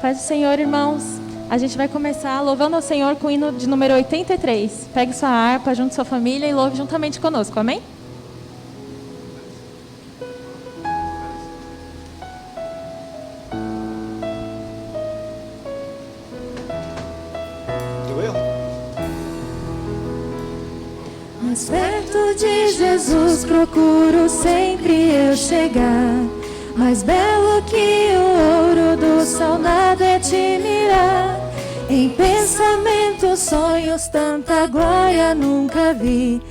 Paz do Senhor, irmãos. A gente vai começar louvando ao Senhor com o hino de número 83. Pegue sua harpa junto com sua família e louve juntamente conosco, amém? Mais perto de Jesus procuro sempre eu chegar. Mais belo que o ouro do sol nada é te mirar. Em pensamentos, sonhos, tanta glória nunca vi.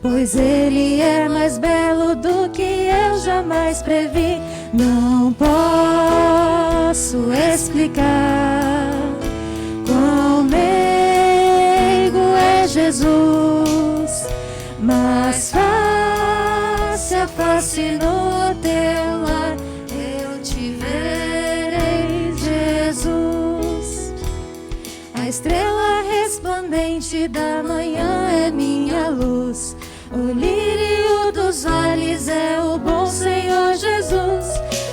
Pois Ele é mais belo do que eu jamais previ. Não posso explicar quão meigo é Jesus, mas face a face no teu lar eu te verei, Jesus. A estrela resplandente da manhã é minha luz. O lírio dos vales é o bom Senhor Jesus.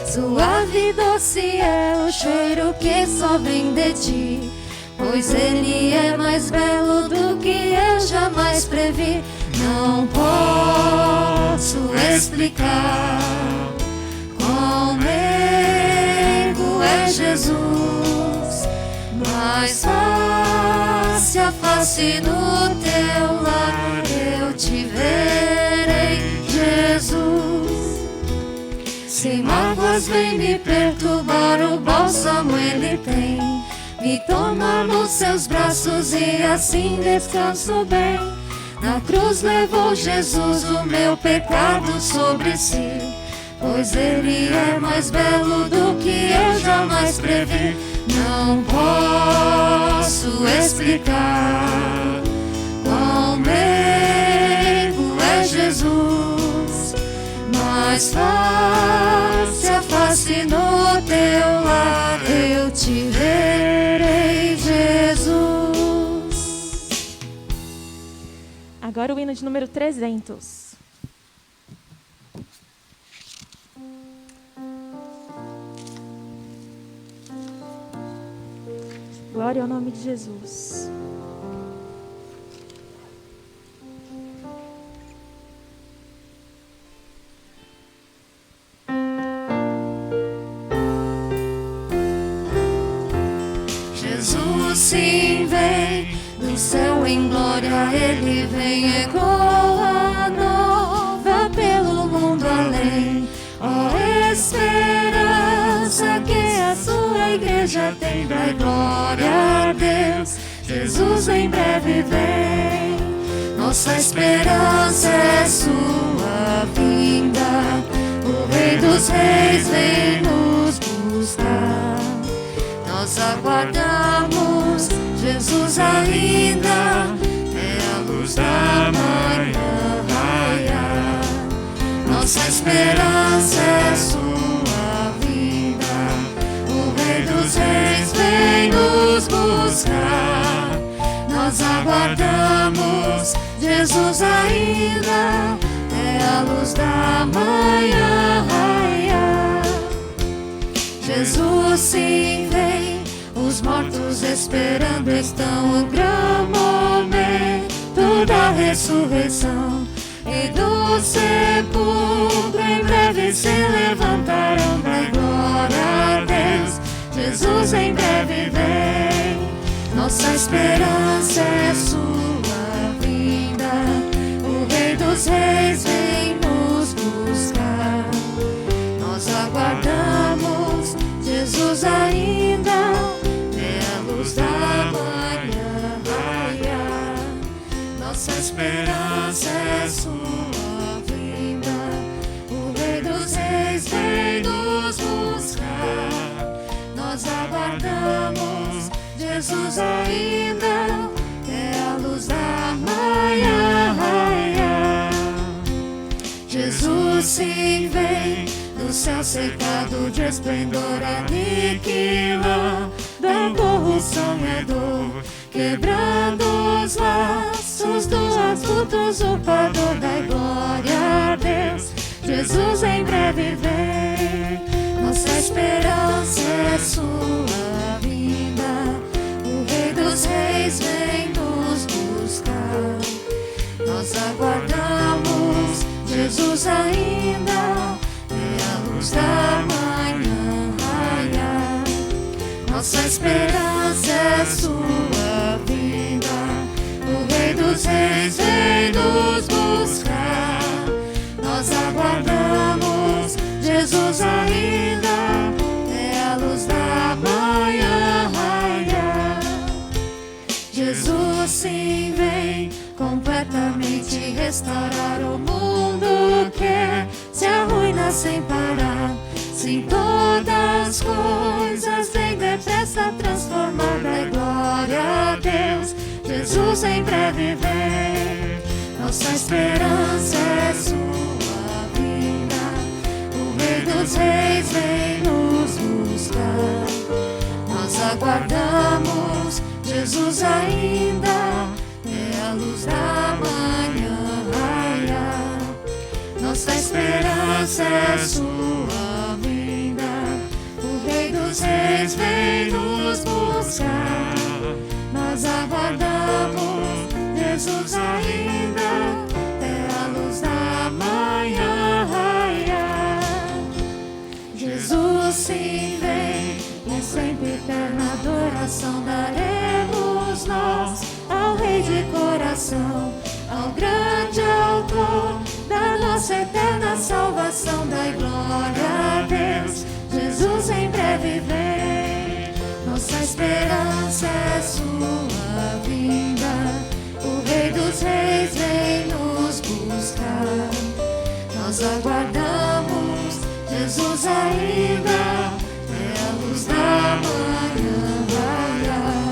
Suave e doce é o cheiro que só vem de ti. Pois Ele é mais belo do que eu jamais previ. Não posso explicar quão meigo é Jesus, mas face a face no teu lar eu te verei, Jesus. Sem mágoas vem me perturbar, o bálsamo Ele tem. Me toma nos seus braços e assim descanso bem. Na cruz levou Jesus o meu pecado sobre si. Pois Ele é mais belo do que eu jamais previ. Não posso explicar quão meigo é Jesus, mas face a face no teu lar eu te verei, Jesus. Agora o hino de número 300. Glória ao nome de Jesus. Jesus sim vem, do céu em glória Ele vem, ecoa nova pelo mundo além. Ó esperança que a sua igreja tem, dai glória a Deus, Jesus em breve vem. Nossa esperança é sua vinda, o Rei dos Reis vem nos buscar. Nós aguardamos Jesus ainda, é a luz da manhã raiar. Nossa esperança é sua vinda, o Rei dos Reis vem nos buscar. Nós aguardamos Jesus ainda, é a luz da manhã raiar. Jesus sim vem, os mortos esperando estão o grande momento da ressurreição. E do sepulcro em breve se levantarão, dai glória a Deus, Jesus em breve vem. Nossa esperança é sua vinda, o Rei dos Reis vem nos buscar. Nós aguardamos Jesus ainda, é a luz da manhã raiar. Nossa esperança é sua vinda, o Rei dos Reis vem nos buscar. Nós aguardamos Jesus ainda, é a luz da manhã raiar. Jesus sim vem, do céu cercado de esplendor aniquila, da corrupção é dor, quebrando os laços do astuto usurpador. Dai glória a Deus, Jesus em breve vem. Nossa esperança é sua vida, Jesus ainda é a luz da manhã raiar. Nossa esperança é sua vinda, o Rei dos Reis vem nos buscar. Nós aguardamos, Jesus ainda é a luz da manhã raiar. Jesus sim vem completamente restaurar o mundo, quer se arruina sem parar. Sim, todas as coisas vem depressa transformada, é glória a Deus, Jesus em breve vem. Nossa esperança é sua vinda, o Rei dos Reis vem nos buscar. Nós aguardamos, Jesus ainda é a luz da manhã raiar. Nossa esperança é sua vinda, o Rei dos Reis vem nos buscar. Nós aguardamos, Jesus ainda é a luz da manhã raiar. Jesus sim vem, e sempre eterna adoração daremos nós ao Rei de coração, ao grande autor da nossa eterna salvação. Dai glória a Deus, Jesus em breve vem. Nossa esperança é sua vinda, o Rei dos Reis vem nos buscar. Nós aguardamos, Jesus ainda é a luz da manhã raiar.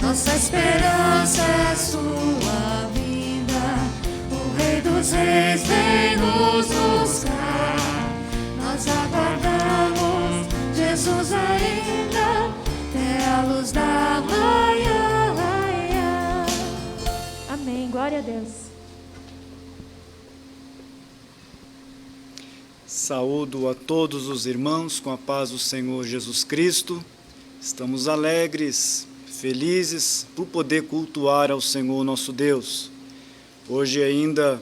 Nossa esperança é sua vinda, o Rei dos Reis vem nos buscar. Nós aguardamos, Jesus ainda é a luz da manhã raiar. Amém. Glória a Deus. Saúdo a todos os irmãos com a paz do Senhor Jesus Cristo. Estamos alegres, felizes por poder cultuar ao Senhor nosso Deus. Hoje ainda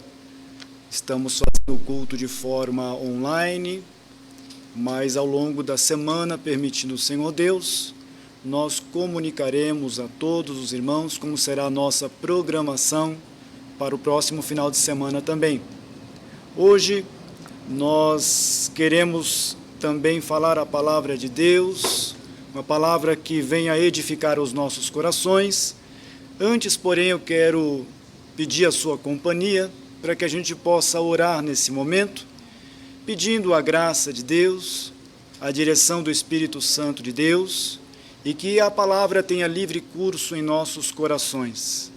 estamos fazendo o culto de forma online, mas ao longo da semana, permitindo o Senhor Deus, nós comunicaremos a todos os irmãos como será a nossa programação para o próximo final de semana também. Hoje nós queremos também falar a palavra de Deus, uma palavra que venha edificar os nossos corações. Antes, porém, eu quero pedir a sua companhia para que a gente possa orar nesse momento, pedindo a graça de Deus, a direção do Espírito Santo de Deus, e que a palavra tenha livre curso em nossos corações.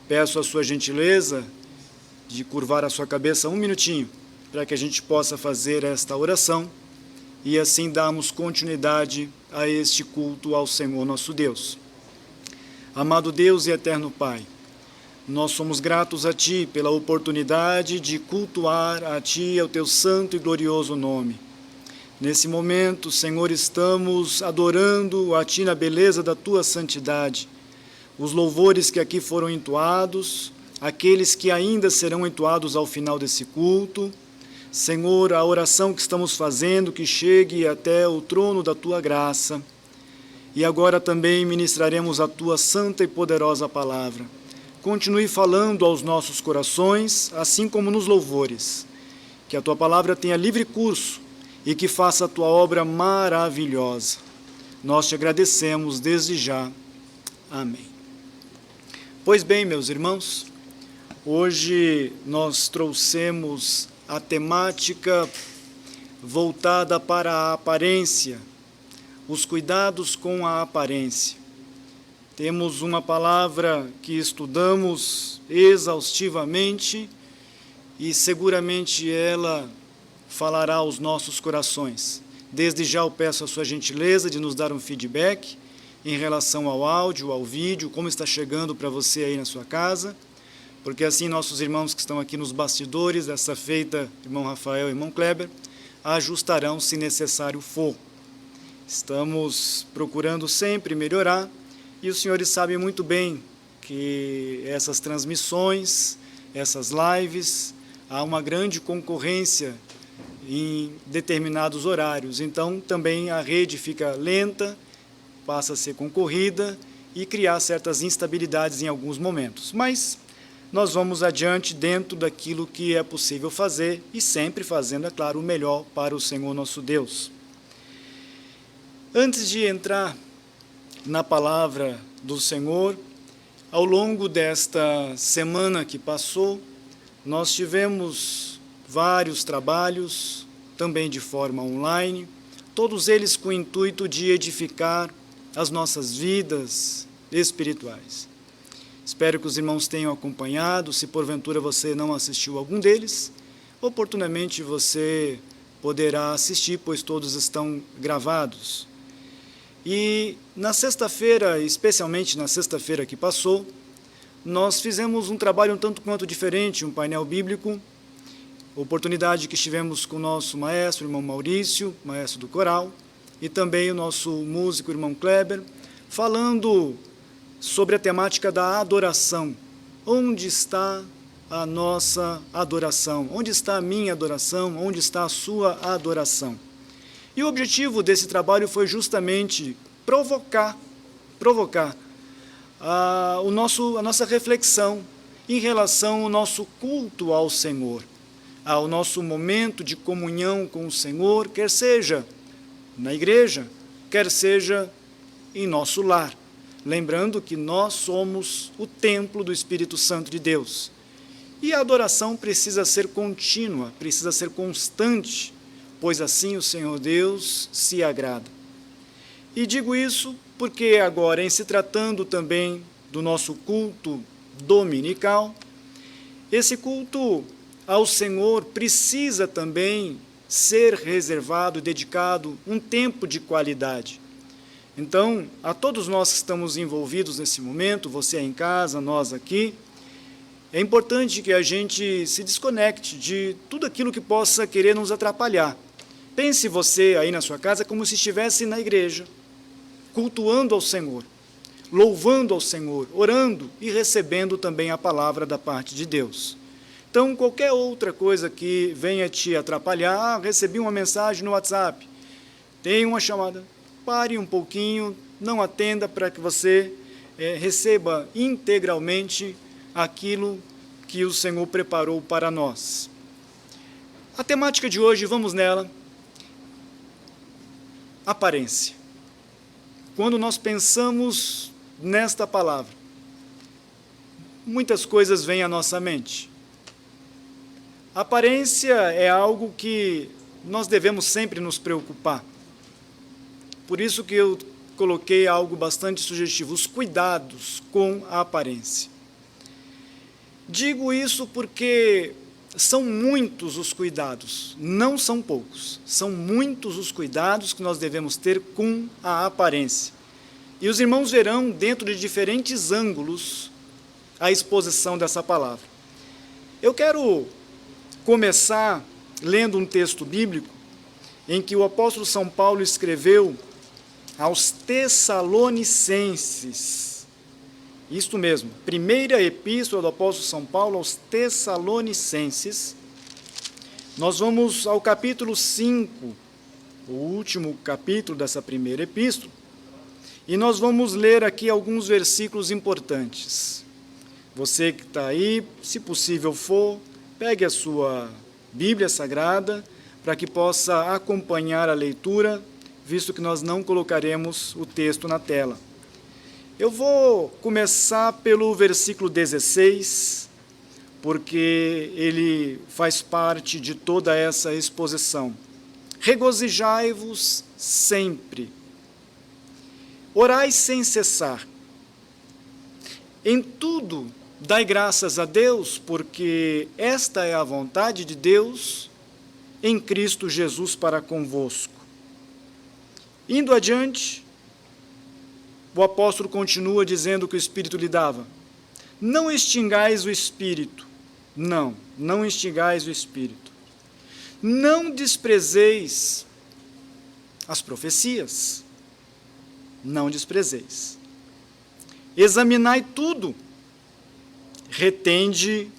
Peço a sua gentileza de curvar a sua cabeça um minutinho, para que a gente possa fazer esta oração e assim darmos continuidade a este culto ao Senhor nosso Deus. Amado Deus e eterno Pai, nós somos gratos a Ti pela oportunidade de cultuar a Ti, ao Teu santo e glorioso nome. Nesse momento, Senhor, estamos adorando a Ti na beleza da Tua santidade. Os louvores que aqui foram entoados, aqueles que ainda serão entoados ao final desse culto, Senhor, a oração que estamos fazendo, que chegue até o trono da Tua graça. E agora também ministraremos a Tua santa e poderosa palavra. Continue falando aos nossos corações, assim como nos louvores. Que a Tua palavra tenha livre curso e que faça a Tua obra maravilhosa. Nós te agradecemos desde já. Amém. Pois bem, meus irmãos, hoje nós trouxemos a temática voltada para a aparência, os cuidados com a aparência. Temos uma palavra que estudamos exaustivamente e seguramente ela falará aos nossos corações. Desde já eu peço a sua gentileza de nos dar um feedback em relação ao áudio, ao vídeo, como está chegando para você aí na sua casa, porque assim nossos irmãos que estão aqui nos bastidores dessa feita, irmão Rafael e irmão Kleber, ajustarão se necessário for. Estamos procurando sempre melhorar e os senhores sabem muito bem que essas transmissões, essas lives, há uma grande concorrência em determinados horários. Então, também a rede fica lenta, passa a ser concorrida e criar certas instabilidades em alguns momentos. Mas nós vamos adiante dentro daquilo que é possível fazer e sempre fazendo, é claro, o melhor para o Senhor nosso Deus. Antes de entrar na palavra do Senhor, ao longo desta semana que passou, nós tivemos vários trabalhos, também de forma online, todos eles com o intuito de edificar as nossas vidas espirituais. Espero que os irmãos tenham acompanhado. Se porventura você não assistiu algum deles, oportunamente você poderá assistir, pois todos estão gravados. E na sexta-feira, especialmente na sexta-feira que passou, nós fizemos um trabalho um tanto quanto diferente, um painel bíblico, oportunidade que estivemos com o nosso maestro, o irmão Maurício, maestro do coral, e também o nosso músico, o irmão Kleber, falando sobre a temática da adoração. Onde está a nossa adoração? Onde está a minha adoração? Onde está a sua adoração? E o objetivo desse trabalho foi justamente provocar a nossa reflexão em relação ao nosso culto ao Senhor, ao nosso momento de comunhão com o Senhor, quer seja na igreja, quer seja em nosso lar. Lembrando que nós somos o templo do Espírito Santo de Deus. E a adoração precisa ser contínua, precisa ser constante, pois assim o Senhor Deus se agrada. E digo isso porque agora, em se tratando também do nosso culto dominical, esse culto ao Senhor precisa também ser reservado e dedicado um tempo de qualidade. Então, a todos nós que estamos envolvidos nesse momento, você aí em casa, nós aqui, é importante que a gente se desconecte de tudo aquilo que possa querer nos atrapalhar. Pense você aí na sua casa como se estivesse na igreja, cultuando ao Senhor, louvando ao Senhor, orando e recebendo também a palavra da parte de Deus. Então, qualquer outra coisa que venha te atrapalhar, recebi uma mensagem no WhatsApp, tem uma chamada, pare um pouquinho, não atenda para que você receba integralmente aquilo que o Senhor preparou para nós. A temática de hoje, vamos nela, aparência. Quando nós pensamos nesta palavra, muitas coisas vêm à nossa mente. Aparência é algo que nós devemos sempre nos preocupar. Por isso que eu coloquei algo bastante sugestivo, os cuidados com a aparência. Digo isso porque são muitos os cuidados, não são poucos, são muitos os cuidados que nós devemos ter com a aparência. E os irmãos verão, dentro de diferentes ângulos, a exposição dessa palavra. Eu quero começar lendo um texto bíblico em que o apóstolo São Paulo escreveu aos Tessalonicenses. Isto mesmo, primeira epístola do apóstolo São Paulo aos Tessalonicenses. Nós vamos ao capítulo 5, o último capítulo dessa primeira epístola, e nós vamos ler aqui alguns versículos importantes. Você que está aí, se possível for, pegue a sua Bíblia Sagrada para que possa acompanhar a leitura, visto que nós não colocaremos o texto na tela. Eu vou começar pelo versículo 16, porque ele faz parte de toda essa exposição. Regozijai-vos sempre, orai sem cessar. Em tudo, dai graças a Deus, porque esta é a vontade de Deus em Cristo Jesus para convosco. Indo adiante, o apóstolo continua dizendo que o Espírito lhe dava. Não extingais o Espírito. Não extingais o Espírito. Não desprezeis as profecias. Não desprezeis. Examinai tudo. Retende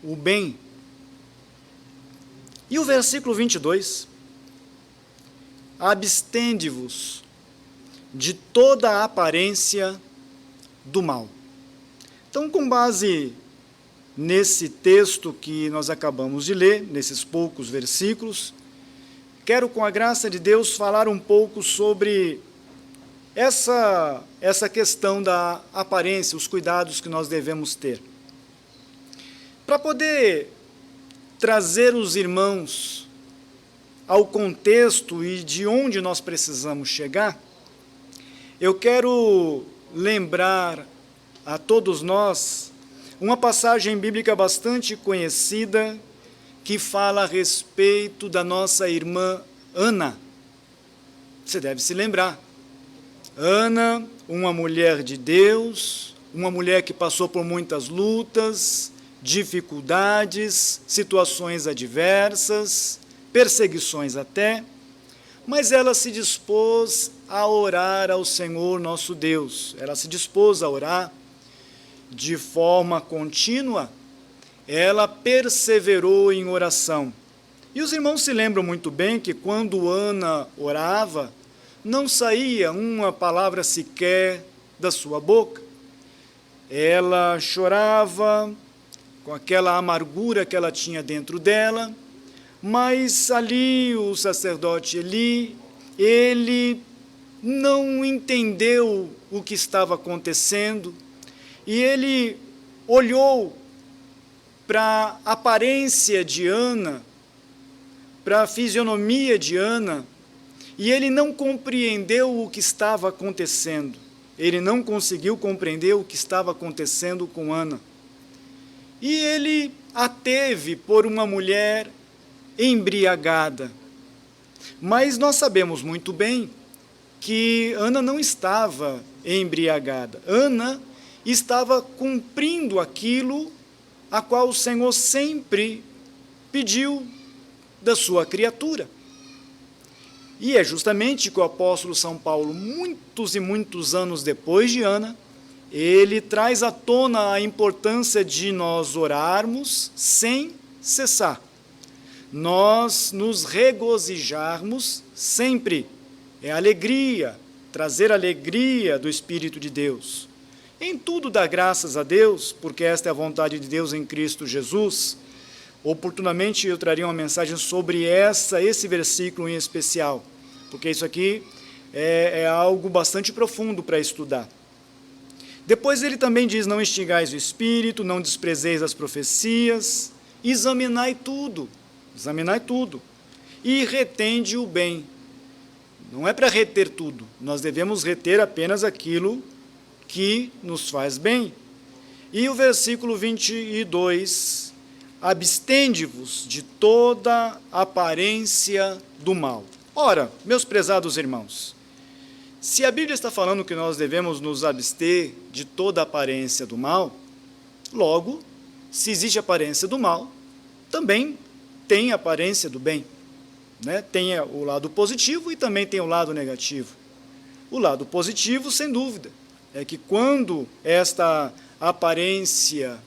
o bem. E o versículo 22, abstende-vos de toda a aparência do mal. Então, com base nesse texto que nós acabamos de ler, nesses poucos versículos, quero, com a graça de Deus, falar um pouco sobre essa questão da aparência, os cuidados que nós devemos ter. Para poder trazer os irmãos ao contexto e de onde nós precisamos chegar, eu quero lembrar a todos nós uma passagem bíblica bastante conhecida que fala a respeito da nossa irmã Ana. Você deve se lembrar. Ana, uma mulher de Deus, uma mulher que passou por muitas lutas, dificuldades, situações adversas, perseguições até, mas ela se dispôs a orar ao Senhor nosso Deus. Ela se dispôs a orar de forma contínua, ela perseverou em oração. E os irmãos se lembram muito bem que quando Ana orava, não saía uma palavra sequer da sua boca. Ela chorava com aquela amargura que ela tinha dentro dela, mas ali o sacerdote Eli, ele não entendeu o que estava acontecendo, e ele olhou para a aparência de Ana, para a fisionomia de Ana, e ele não compreendeu o que estava acontecendo. Ele não conseguiu compreender o que estava acontecendo com Ana. E ele a teve por uma mulher embriagada. Mas nós sabemos muito bem que Ana não estava embriagada. Ana estava cumprindo aquilo a qual o Senhor sempre pediu da sua criatura. E é justamente que o apóstolo São Paulo, muitos e muitos anos depois de Ana, ele traz à tona a importância de nós orarmos sem cessar. Nós nos regozijarmos sempre. É alegria, trazer alegria do Espírito de Deus. Em tudo dá graças a Deus, porque esta é a vontade de Deus em Cristo Jesus. Oportunamente eu traria uma mensagem sobre esse versículo em especial, porque isso aqui é algo bastante profundo para estudar. Depois ele também diz, não extingais o Espírito, não desprezeis as profecias, examinai tudo, e retende o bem. Não é para reter tudo, nós devemos reter apenas aquilo que nos faz bem. E o versículo 22, abstende-vos de toda aparência do mal. Ora, meus prezados irmãos, se a Bíblia está falando que nós devemos nos abster de toda aparência do mal, logo, se existe aparência do mal, também tem aparência do bem. Né? Tem o lado positivo e também tem o lado negativo. O lado positivo, sem dúvida, é que quando esta aparência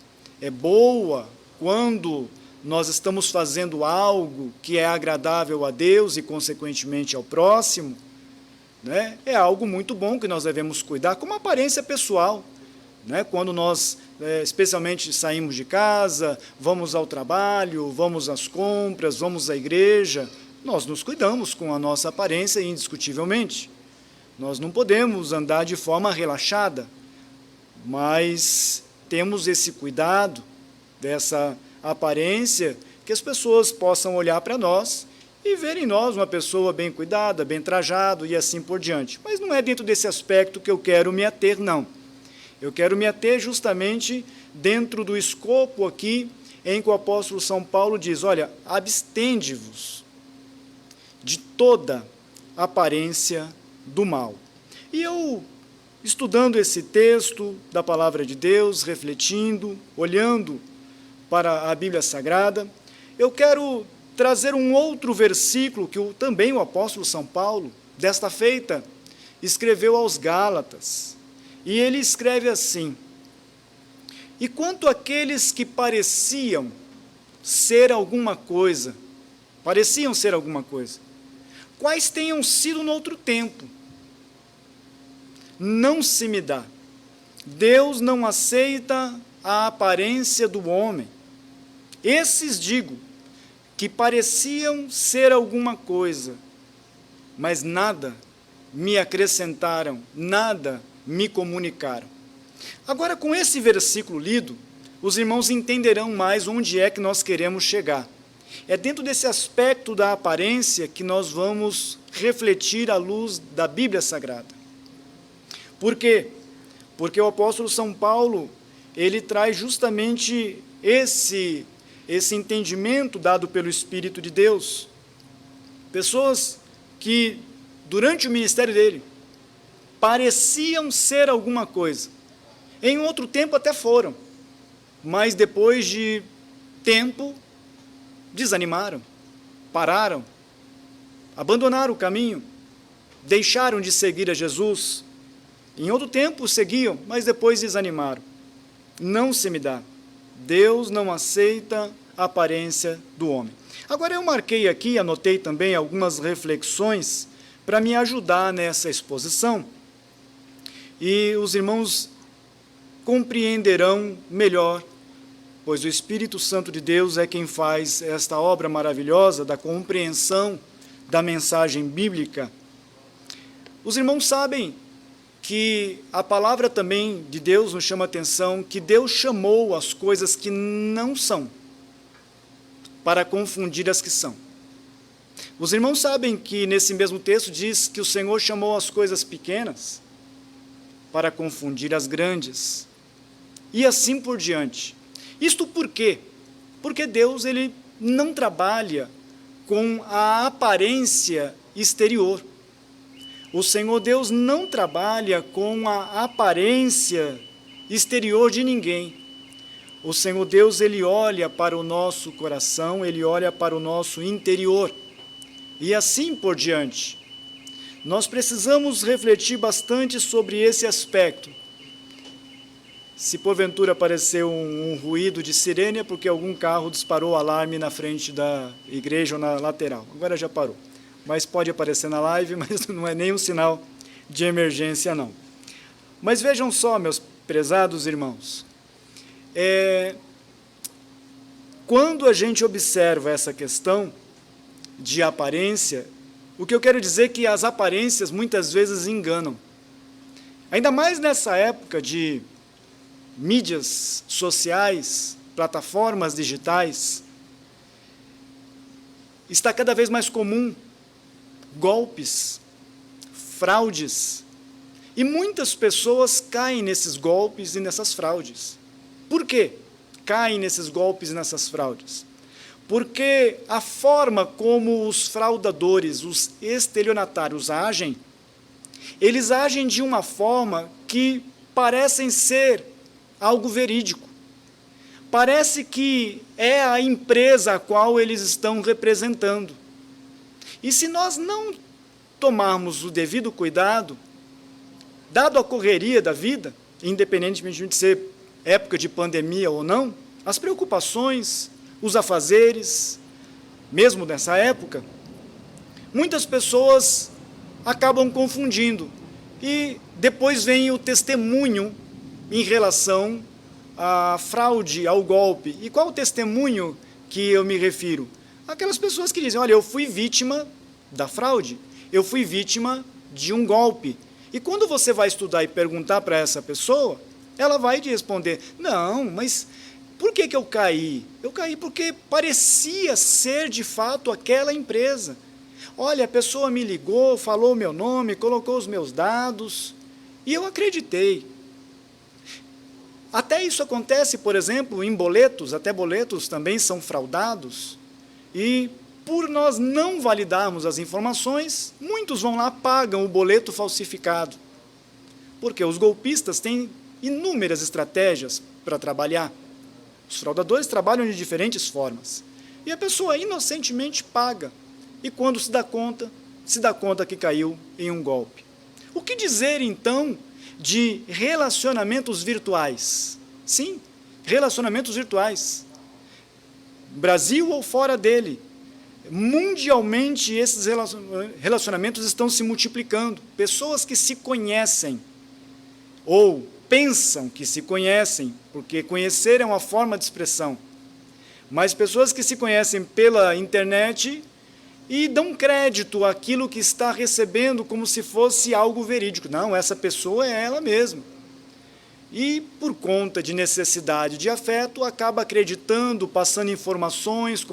é boa, quando nós estamos fazendo algo que é agradável a Deus e, consequentemente, ao próximo, né, é algo muito bom que nós devemos cuidar, como aparência pessoal. Né, quando nós, especialmente, saímos de casa, vamos ao trabalho, vamos às compras, vamos à igreja, nós nos cuidamos com a nossa aparência indiscutivelmente. Nós não podemos andar de forma relaxada, mas temos esse cuidado dessa aparência, que as pessoas possam olhar para nós e ver em nós uma pessoa bem cuidada, bem trajado e assim por diante. Mas não é dentro desse aspecto que eu quero me ater, não. Eu quero me ater justamente dentro do escopo aqui em que o apóstolo São Paulo diz, olha, abstende-vos de toda aparência do mal. E eu, estudando esse texto da Palavra de Deus, refletindo, olhando para a Bíblia Sagrada, eu quero trazer um outro versículo que também o apóstolo São Paulo, desta feita, escreveu aos Gálatas. E ele escreve assim, e quanto àqueles que pareciam ser alguma coisa, pareciam ser alguma coisa. Quais tenham sido no outro tempo, não se me dá. Deus não aceita a aparência do homem. Esses digo, que pareciam ser alguma coisa, mas nada me acrescentaram, nada me comunicaram. Agora, com esse versículo lido, os irmãos entenderão mais onde é que nós queremos chegar. É dentro desse aspecto da aparência que nós vamos refletir à luz da Bíblia Sagrada. Por quê? Porque o apóstolo São Paulo, ele traz justamente esse entendimento dado pelo Espírito de Deus. Pessoas que, durante o ministério dele, pareciam ser alguma coisa. Em outro tempo até foram, mas depois de tempo, desanimaram, pararam, abandonaram o caminho, deixaram de seguir a Jesus. Em outro tempo seguiam, mas depois desanimaram. Não se me dá. Deus não aceita a aparência do homem. Agora eu marquei aqui, anotei também algumas reflexões para me ajudar nessa exposição. E os irmãos compreenderão melhor, pois o Espírito Santo de Deus é quem faz esta obra maravilhosa da compreensão da mensagem bíblica. Os irmãos sabem que a palavra também de Deus nos chama a atenção, que Deus chamou as coisas que não são, para confundir as que são. Os irmãos sabem que nesse mesmo texto diz que o Senhor chamou as coisas pequenas para confundir as grandes, e assim por diante. Isto por quê? Porque Deus, ele não trabalha com a aparência exterior. O Senhor Deus não trabalha com a aparência exterior de ninguém. O Senhor Deus, ele olha para o nosso coração, ele olha para o nosso interior. E assim por diante. Nós precisamos refletir bastante sobre esse aspecto. Se porventura apareceu um ruído de sirene, é porque algum carro disparou o alarme na frente da igreja ou na lateral. Agora já parou. Mas pode aparecer na live, mas não é nenhum sinal de emergência, não. Mas vejam só, meus prezados irmãos, quando a gente observa essa questão de aparência, o que eu quero dizer é que as aparências muitas vezes enganam. Ainda mais nessa época de mídias sociais, plataformas digitais, está cada vez mais comum golpes, fraudes, e muitas pessoas caem nesses golpes e nessas fraudes. Por quê? Caem nesses golpes e nessas fraudes? Porque a forma como os fraudadores, os estelionatários agem, eles agem de uma forma que parecem ser algo verídico. Parece que é a empresa a qual eles estão representando. E se nós não tomarmos o devido cuidado, dado a correria da vida, independentemente de ser época de pandemia ou não, as preocupações, os afazeres, mesmo nessa época, muitas pessoas acabam confundindo. E depois vem o testemunho em relação à fraude, ao golpe. E qual o testemunho que eu me refiro? Aquelas pessoas que dizem, olha, eu fui vítima da fraude, eu fui vítima de um golpe. E quando você vai estudar e perguntar para essa pessoa, ela vai te responder, não, mas por que eu caí? Eu caí porque parecia ser de fato aquela empresa. Olha, a pessoa me ligou, falou o meu nome, colocou os meus dados, e eu acreditei. Até isso acontece, por exemplo, em boletos, até boletos também são fraudados, e por nós não validarmos as informações, muitos vão lá, pagam o boleto falsificado, porque os golpistas têm inúmeras estratégias para trabalhar. Os fraudadores trabalham de diferentes formas, e a pessoa inocentemente paga, e quando se dá conta que caiu em um golpe. O que dizer, então, de relacionamentos virtuais? Sim, relacionamentos virtuais. Brasil ou fora dele. mundialmente esses relacionamentos estão se multiplicando. Pessoas que se conhecem, ou pensam que se conhecem, porque conhecer é uma forma de expressão, mas pessoas que se conhecem pela internet e dão crédito àquilo que está recebendo como se fosse algo verídico. Não, essa pessoa é ela mesma. E, por conta de necessidade de afeto, acaba acreditando, passando informações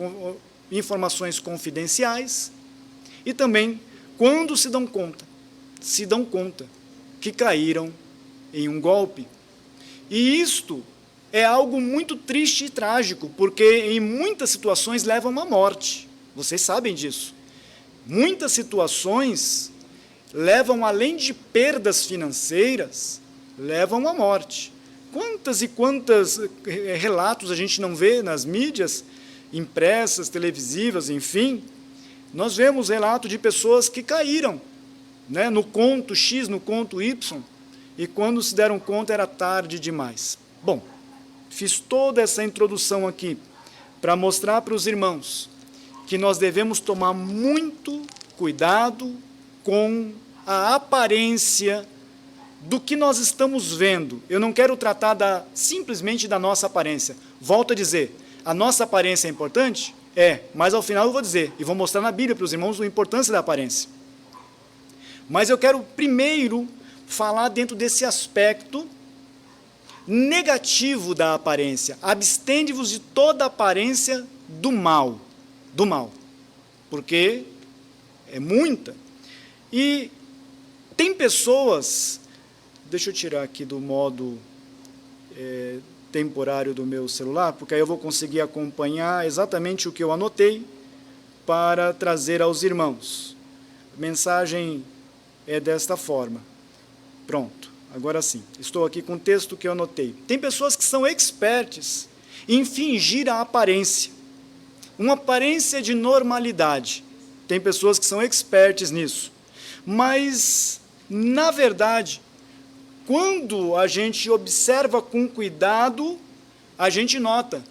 confidenciais, e também, quando se dão conta que caíram em um golpe. E isto é algo muito triste e trágico, porque em muitas situações levam à morte. Vocês sabem disso. Muitas situações levam, além de perdas financeiras, levam à morte. Quantas e quantos relatos a gente não vê nas mídias, impressas, televisivas, enfim. Nós vemos relatos de pessoas que caíram, né, no conto X, no conto Y, e quando se deram conta era tarde demais. Bom, fiz toda essa introdução aqui para mostrar para os irmãos que nós devemos tomar muito cuidado com a aparência do que nós estamos vendo. Eu não quero tratar simplesmente da nossa aparência. Volto a dizer, a nossa aparência é importante? É, mas ao final eu vou dizer, e vou mostrar na Bíblia para os irmãos a importância da aparência. Mas eu quero primeiro falar dentro desse aspecto negativo da aparência. Abstende-vos de toda aparência do mal, porque é muita. E tem pessoas, deixa eu tirar aqui do modo temporário do meu celular, porque aí eu vou conseguir acompanhar exatamente o que eu anotei para trazer aos irmãos. A mensagem é desta forma. Pronto, agora sim. Estou aqui com o texto que eu anotei. Tem pessoas que são expertas em fingir a aparência, uma aparência de normalidade. Tem pessoas que são expertas nisso. Mas, na verdade, quando a gente observa com cuidado, a gente nota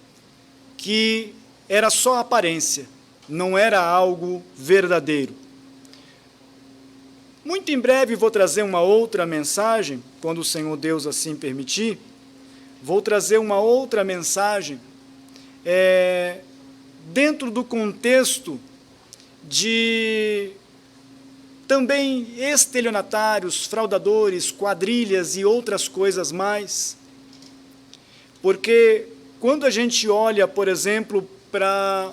que era só aparência, não era algo verdadeiro. Muito em breve vou trazer uma outra mensagem, quando o Senhor Deus assim permitir, vou trazer uma outra mensagem dentro do contexto de também estelionatários, fraudadores, quadrilhas e outras coisas mais. Porque quando a gente olha, por exemplo, para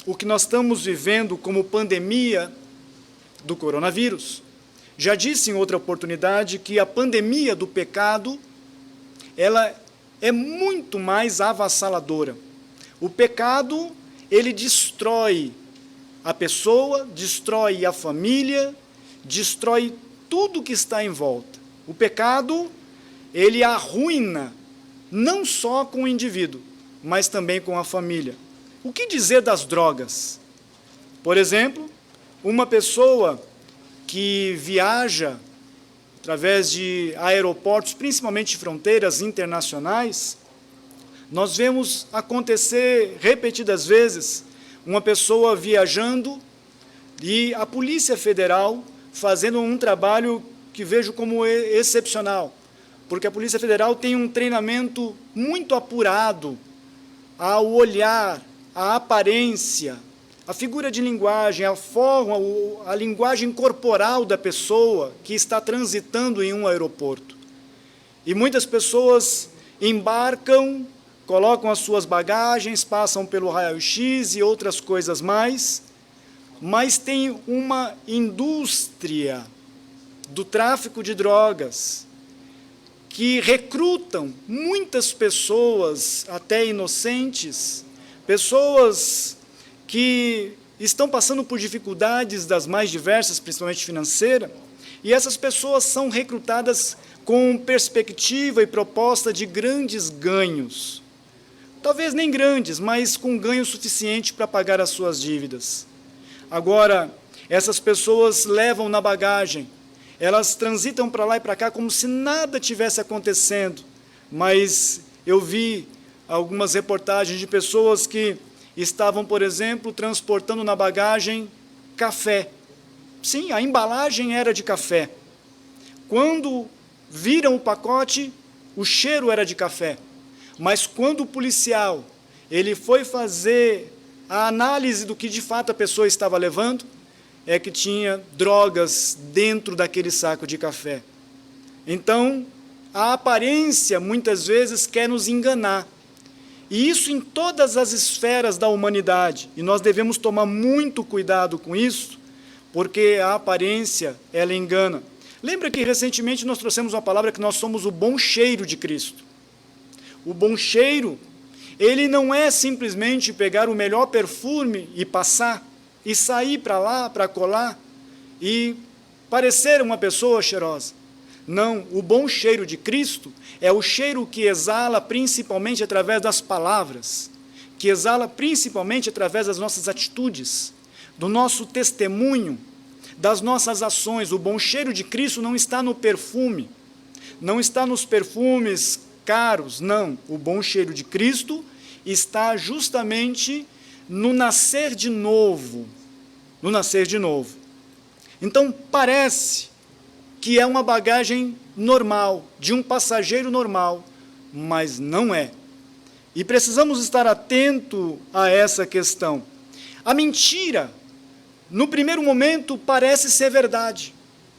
o que nós estamos vivendo como pandemia do coronavírus, já disse em outra oportunidade que a pandemia do pecado, ela é muito mais avassaladora. O pecado, ele destrói a pessoa, destrói a família, destrói tudo que está em volta. O pecado, ele arruína, não só com o indivíduo, mas também com a família. O que dizer das drogas? Por exemplo, uma pessoa que viaja através de aeroportos, principalmente de fronteiras internacionais, nós vemos acontecer repetidas vezes uma pessoa viajando e a Polícia Federal fazendo um trabalho que vejo como excepcional, porque a Polícia Federal tem um treinamento muito apurado ao olhar, a aparência, a figura de linguagem, a forma, a linguagem corporal da pessoa que está transitando em um aeroporto. E muitas pessoas embarcam, colocam as suas bagagens, passam pelo raio-x e outras coisas mais, mas tem uma indústria do tráfico de drogas que recrutam muitas pessoas, até inocentes, pessoas que estão passando por dificuldades das mais diversas, principalmente financeira, e essas pessoas são recrutadas com perspectiva e proposta de grandes ganhos. Talvez nem grandes, mas com ganho suficiente para pagar as suas dívidas. Agora, essas pessoas levam na bagagem, elas transitam para lá e para cá como se nada tivesse acontecendo, mas eu vi algumas reportagens de pessoas que estavam, por exemplo, transportando na bagagem café. Sim, a embalagem era de café. Quando viram o pacote, o cheiro era de café. Mas quando o policial ele foi fazer a análise do que de fato a pessoa estava levando, é que tinha drogas dentro daquele saco de café. Então, a aparência muitas vezes quer nos enganar. E isso em todas as esferas da humanidade. E nós devemos tomar muito cuidado com isso, porque a aparência, ela engana. Lembra que recentemente nós trouxemos uma palavra que nós somos o bom cheiro de Cristo. O bom cheiro, ele não é simplesmente pegar o melhor perfume e passar, e sair para lá, para colar, e parecer uma pessoa cheirosa. Não, o bom cheiro de Cristo é o cheiro que exala principalmente através das palavras, que exala principalmente através das nossas atitudes, do nosso testemunho, das nossas ações. O bom cheiro de Cristo não está no perfume, não está nos perfumes caros, não. O bom cheiro de Cristo está justamente no nascer de novo, no nascer de novo. Então, parece que é uma bagagem normal, de um passageiro normal, mas não é. E precisamos estar atento a essa questão. A mentira, no primeiro momento, parece ser verdade.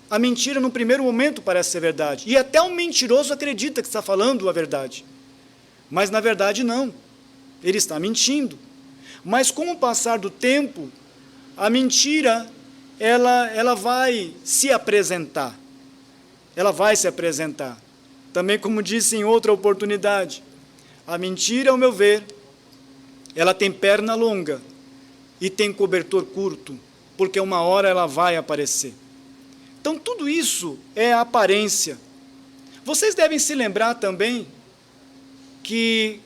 A mentira, no primeiro momento, parece ser verdade. E até o mentiroso acredita que está falando a verdade. Mas, na verdade, não. Ele está mentindo. Mas, com o passar do tempo, a mentira, ela vai se apresentar. Ela vai se apresentar. Também, como disse em outra oportunidade, a mentira, ao meu ver, ela tem perna longa e tem cobertor curto, porque uma hora ela vai aparecer. Então, tudo isso é aparência. Vocês devem se lembrar também que,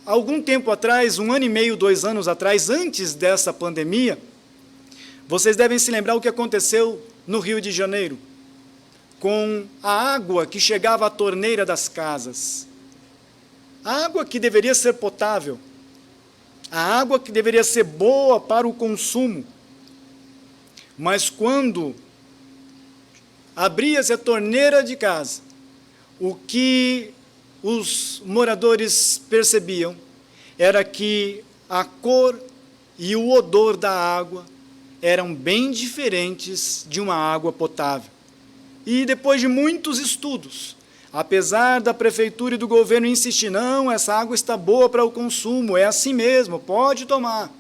algum tempo atrás, 1 ano e meio, 2 anos atrás, antes dessa pandemia, vocês devem se lembrar o que aconteceu no Rio de Janeiro, com a água que chegava à torneira das casas. A água que deveria ser potável, a água que deveria ser boa para o consumo. Mas quando abria-se a torneira de casa, o que os moradores percebiam era que a cor e o odor da água eram bem diferentes de uma água potável. E depois de muitos estudos, apesar da prefeitura e do governo insistir, não, essa água está boa para o consumo, é assim mesmo, pode tomar.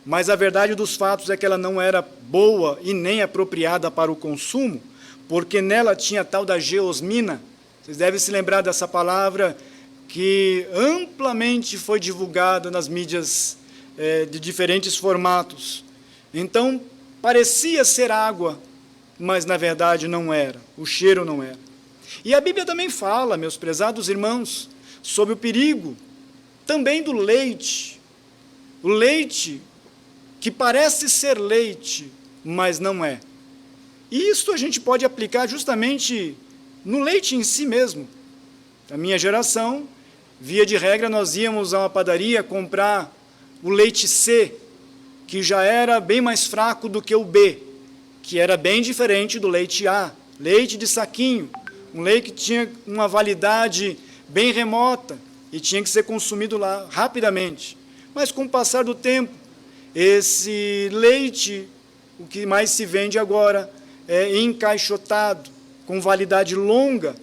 Mas a verdade dos fatos é que ela não era boa e nem apropriada para o consumo, porque nela tinha a tal da geosmina. Vocês devem se lembrar dessa palavra que amplamente foi divulgada nas mídias de diferentes formatos. Então, parecia ser água, mas na verdade não era, o cheiro não era. E a Bíblia também fala, meus prezados irmãos, sobre o perigo também do leite. O leite que parece ser leite, mas não é. E isso a gente pode aplicar justamente no leite em si mesmo. Na minha geração, via de regra, nós íamos a uma padaria comprar o leite C, que já era bem mais fraco do que o B, que era bem diferente do leite A, leite de saquinho, um leite que tinha uma validade bem remota e tinha que ser consumido lá rapidamente. Mas com o passar do tempo, esse leite, o que mais se vende agora, é encaixotado, com validade longa,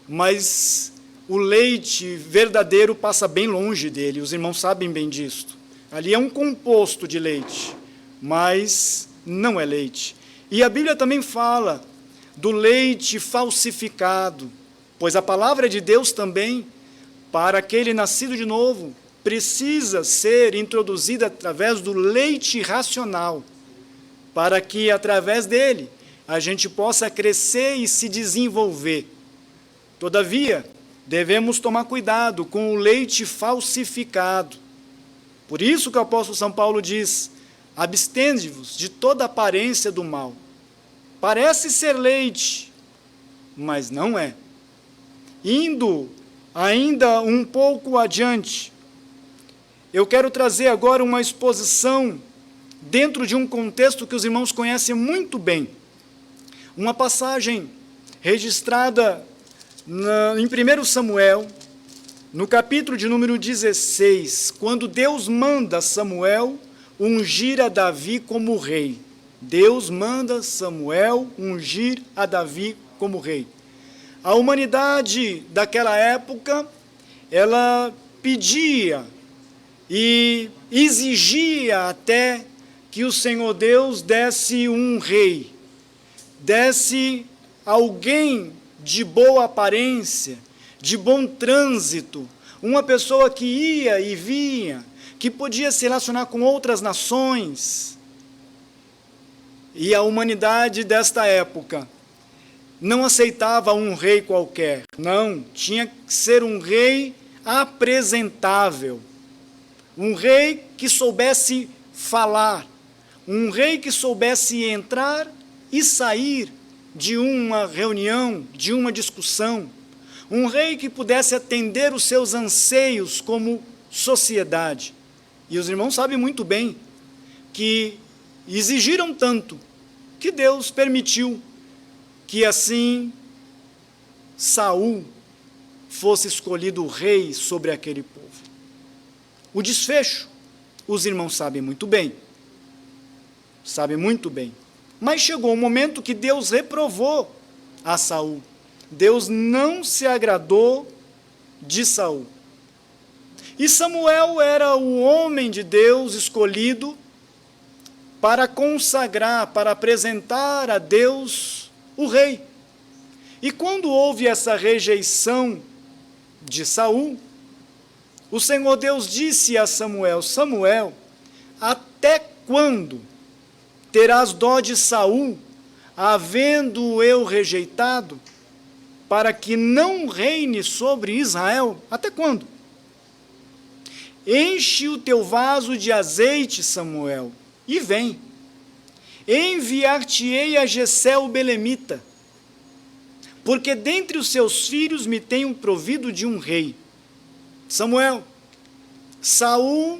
mas o leite verdadeiro passa bem longe dele, os irmãos sabem bem disso. Ali é um composto de leite, mas não é leite. E a Bíblia também fala do leite falsificado, pois a palavra de Deus também, para aquele nascido de novo, precisa ser introduzida através do leite racional, para que, através dele, a gente possa crescer e se desenvolver. Todavia, devemos tomar cuidado com o leite falsificado. Por isso que o apóstolo São Paulo diz, abstende-vos de toda aparência do mal. Parece ser leite, mas não é. Indo ainda um pouco adiante, eu quero trazer agora uma exposição dentro de um contexto que os irmãos conhecem muito bem. Uma passagem registrada em 1 Samuel, no capítulo de número 16, quando Deus manda Samuel ungir a Davi como rei. Deus manda Samuel ungir a Davi como rei. A humanidade daquela época, ela pedia e exigia até que o Senhor Deus desse um rei, desse alguém de boa aparência, de bom trânsito, uma pessoa que ia e vinha, que podia se relacionar com outras nações. E a humanidade desta época não aceitava um rei qualquer, não, tinha que ser um rei apresentável, um rei que soubesse falar, um rei que soubesse entrar e sair de uma reunião, de uma discussão, um rei que pudesse atender os seus anseios como sociedade. E os irmãos sabem muito bem que exigiram tanto que Deus permitiu que assim Saul fosse escolhido rei sobre aquele povo. O desfecho, os irmãos sabem muito bem. Sabem muito bem. Mas chegou um momento que Deus reprovou a Saul. Deus não se agradou de Saul. E Samuel era o homem de Deus escolhido para consagrar, para apresentar a Deus o rei. E quando houve essa rejeição de Saul, o Senhor Deus disse a Samuel: Samuel, até quando terás dó de Saul, havendo eu rejeitado, para que não reine sobre Israel? Até quando? Enche o teu vaso de azeite, Samuel, e vem. Enviar-te-ei a Jessé o belemita, porque dentre os seus filhos me tenho provido de um rei. Samuel, Saul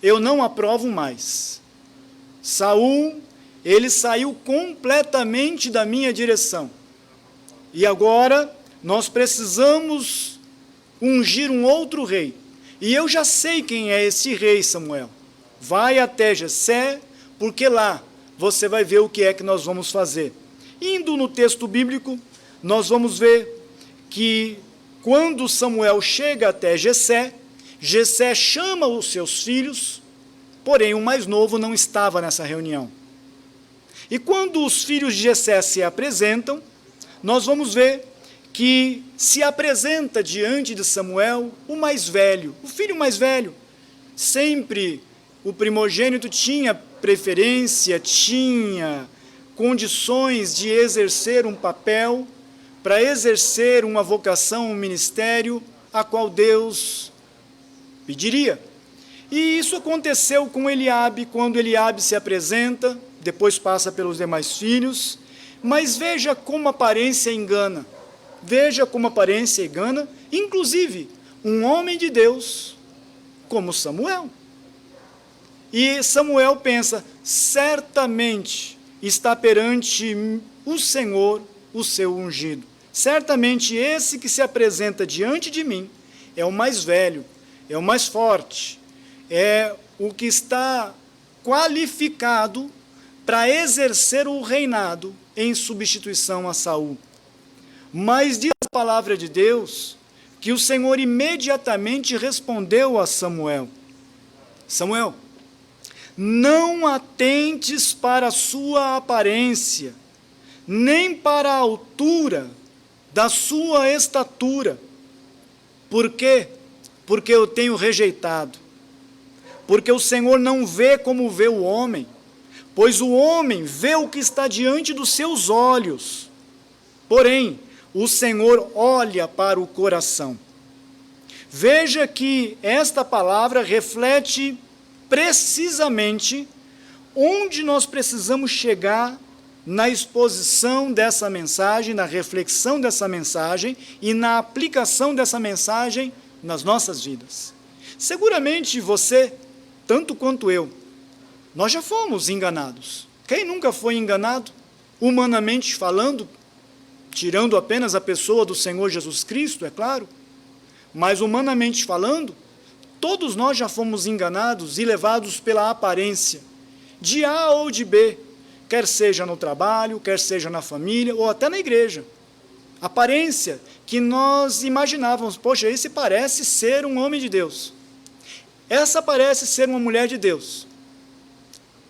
eu não aprovo mais. Saul, ele saiu completamente da minha direção. E agora nós precisamos ungir um outro rei. E eu já sei quem é esse rei, Samuel. Vai até Jessé, porque lá você vai ver o que é que nós vamos fazer. Indo no texto bíblico, nós vamos ver que quando Samuel chega até Jessé, Jessé chama os seus filhos, porém o mais novo não estava nessa reunião. E quando os filhos de Jessé se apresentam, nós vamos ver que se apresenta diante de Samuel o mais velho, o filho mais velho. Sempre o primogênito tinha preferência, tinha condições de exercer um papel, para exercer uma vocação, um ministério, a qual Deus pediria. E isso aconteceu com Eliabe, quando Eliabe se apresenta, depois passa pelos demais filhos, mas veja como a aparência engana. Veja como a aparência engana, inclusive um homem de Deus como Samuel. E Samuel pensa, certamente está perante o Senhor o seu ungido. Certamente esse que se apresenta diante de mim é o mais velho, é o mais forte, é o que está qualificado para exercer o reinado em substituição a Saul. Mas diz a palavra de Deus que o Senhor imediatamente respondeu a Samuel: Samuel, não atentes para a sua aparência, nem para a altura da sua estatura. Por quê? Porque eu tenho rejeitado. Porque o Senhor não vê como vê o homem, pois o homem vê o que está diante dos seus olhos. Porém, o Senhor olha para o coração. Veja que esta palavra reflete precisamente onde nós precisamos chegar na exposição dessa mensagem, na reflexão dessa mensagem e na aplicação dessa mensagem nas nossas vidas. Seguramente você, tanto quanto eu, nós já fomos enganados. Quem nunca foi enganado, humanamente falando, tirando apenas a pessoa do Senhor Jesus Cristo, é claro, mas humanamente falando, todos nós já fomos enganados e levados pela aparência, de A ou de B, quer seja no trabalho, quer seja na família, ou até na igreja. Aparência que nós imaginávamos, poxa, esse parece ser um homem de Deus. Essa parece ser uma mulher de Deus.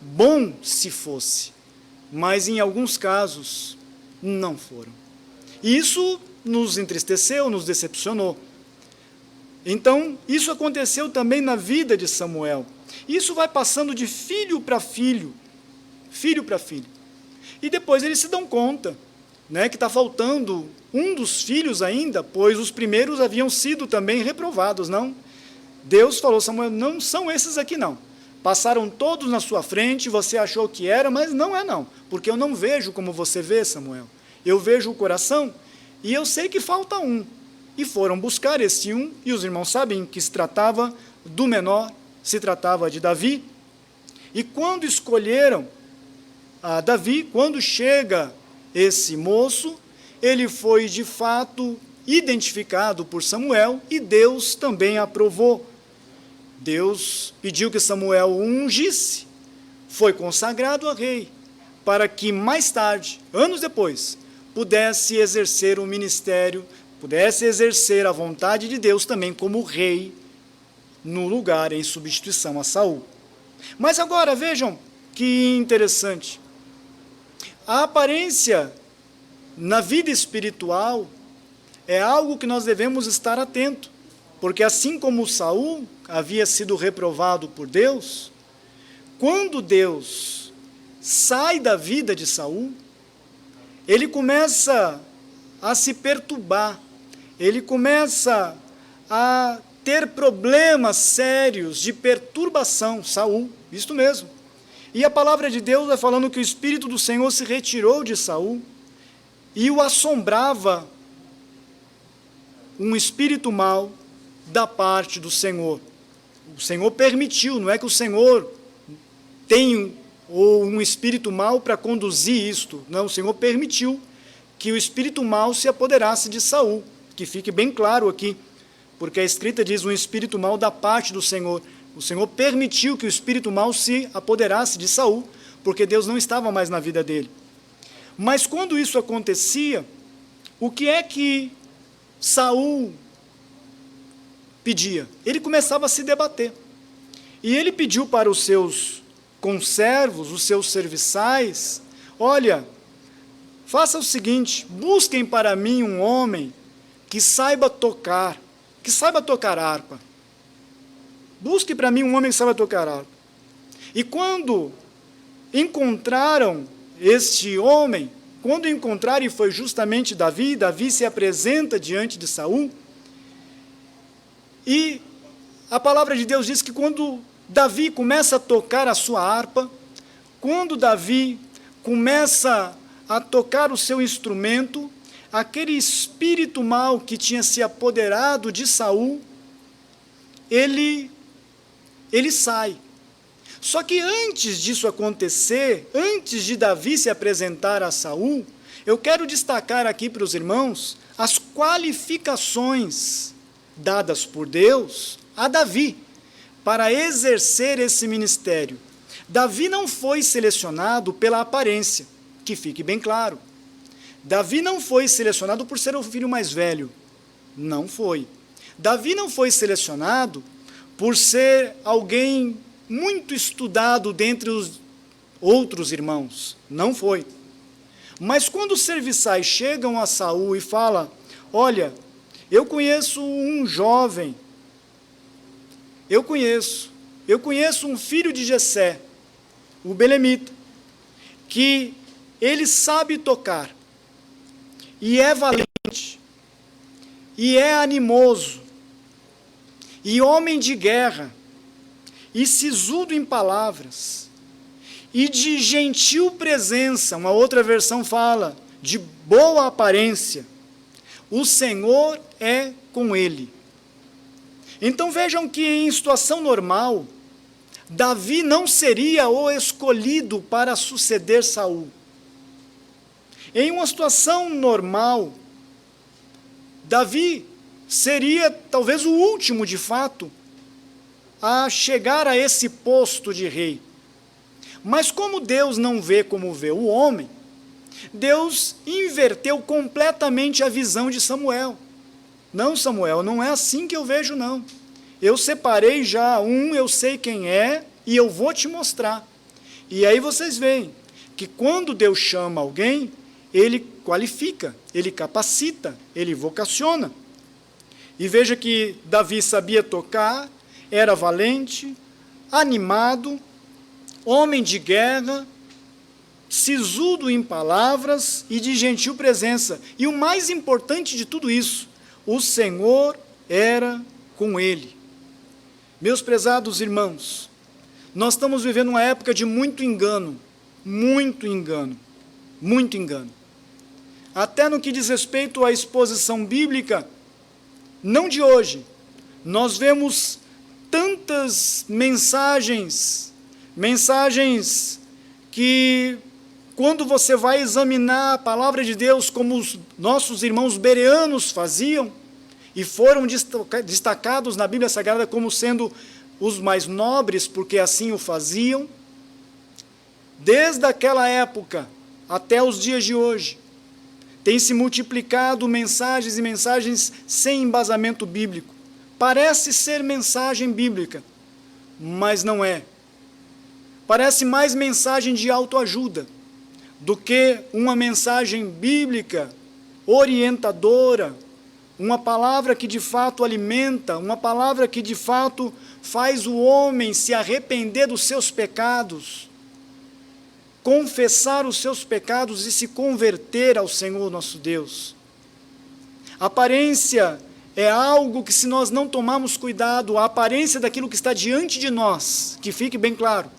Bom se fosse, mas em alguns casos não foram. E isso nos entristeceu, nos decepcionou. Então, isso aconteceu também na vida de Samuel. Isso vai passando de filho para filho, filho para filho. E depois eles se dão conta, né, que está faltando um dos filhos ainda, pois os primeiros haviam sido também reprovados, não? Deus falou, Samuel, não são esses aqui não. Passaram todos na sua frente, você achou que era, mas não é não, porque eu não vejo como você vê, Samuel. Eu vejo o coração e eu sei que falta um. E foram buscar esse um, e os irmãos sabem que se tratava do menor, se tratava de Davi. E quando escolheram a Davi, quando chega esse moço, ele foi de fato identificado por Samuel e Deus também aprovou. Deus pediu que Samuel o ungisse, foi consagrado a rei, para que mais tarde, anos depois, pudesse exercer o ministério, pudesse exercer a vontade de Deus também como rei, no lugar em substituição a Saul. Mas agora, vejam que interessante. A aparência na vida espiritual é algo que nós devemos estar atento, porque assim como Saul havia sido reprovado por Deus, quando Deus sai da vida de Saul, ele começa a se perturbar, ele começa a ter problemas sérios de perturbação, Saul, isto mesmo. E a palavra de Deus vai falando que o Espírito do Senhor se retirou de Saul e o assombrava um espírito mau da parte do Senhor. O Senhor permitiu, não é que o Senhor tem um espírito mau para conduzir isto, não, o Senhor permitiu que o espírito mau se apoderasse de Saul, que fique bem claro aqui, porque a Escrita diz um espírito mau da parte do Senhor. O Senhor permitiu que o espírito mau se apoderasse de Saul, porque Deus não estava mais na vida dele. Mas quando isso acontecia, o que é que Saul pedia? Ele começava a se debater. E ele pediu para os seus conservos, os seus serviçais, olha, faça o seguinte, busquem para mim um homem que saiba tocar harpa. Busque para mim um homem que saiba tocar harpa. E quando encontraram este homem, quando encontraram, e foi justamente Davi, Davi se apresenta diante de Saul, e a palavra de Deus diz que quando Davi começa a tocar a sua harpa, quando Davi começa a tocar o seu instrumento, aquele espírito mau que tinha se apoderado de Saul, ele sai. Só que antes disso acontecer, antes de Davi se apresentar a Saul, eu quero destacar aqui para os irmãos as qualificações dadas por Deus a Davi para exercer esse ministério. Davi não foi selecionado pela aparência, que fique bem claro. Davi não foi selecionado por ser o filho mais velho. Não foi. Davi não foi selecionado por ser alguém muito estudado dentre os outros irmãos. Não foi. Mas quando os serviçais chegam a Saul e falam, olha, eu conheço um jovem, eu conheço um filho de Jessé, o belemita, que ele sabe tocar, e é valente, e é animoso, e homem de guerra, e sisudo em palavras, e de gentil presença, uma outra versão fala, de boa aparência, o Senhor é com ele. Então vejam que em situação normal, Davi não seria o escolhido para suceder Saul. Em uma situação normal, Davi seria talvez o último, de fato, a chegar a esse posto de rei. Mas como Deus não vê como vê o homem, Deus inverteu completamente a visão de Samuel. Não, Samuel, não é assim que eu vejo, não. Eu separei já eu sei quem é, e eu vou te mostrar. E aí vocês veem que quando Deus chama alguém, ele qualifica, ele capacita, ele vocaciona. E veja que Davi sabia tocar, era valente, animado, homem de guerra, sisudo em palavras e de gentil presença. E o mais importante de tudo isso, o Senhor era com ele. Meus prezados irmãos, nós estamos vivendo uma época de muito engano, muito engano, muito engano. Até no que diz respeito à exposição bíblica, não de hoje, nós vemos tantas mensagens que, quando você vai examinar a palavra de Deus, como os nossos irmãos bereanos faziam, e foram destacados na Bíblia Sagrada como sendo os mais nobres, porque assim o faziam, desde aquela época até os dias de hoje, tem se multiplicado mensagens e mensagens sem embasamento bíblico. Parece ser mensagem bíblica, mas não é. Parece mais mensagem de autoajuda do que uma mensagem bíblica, orientadora, uma palavra que de fato alimenta, uma palavra que de fato faz o homem se arrepender dos seus pecados, confessar os seus pecados e se converter ao Senhor nosso Deus. A aparência é algo que, se nós não tomarmos cuidado, a aparência daquilo que está diante de nós, que fique bem claro,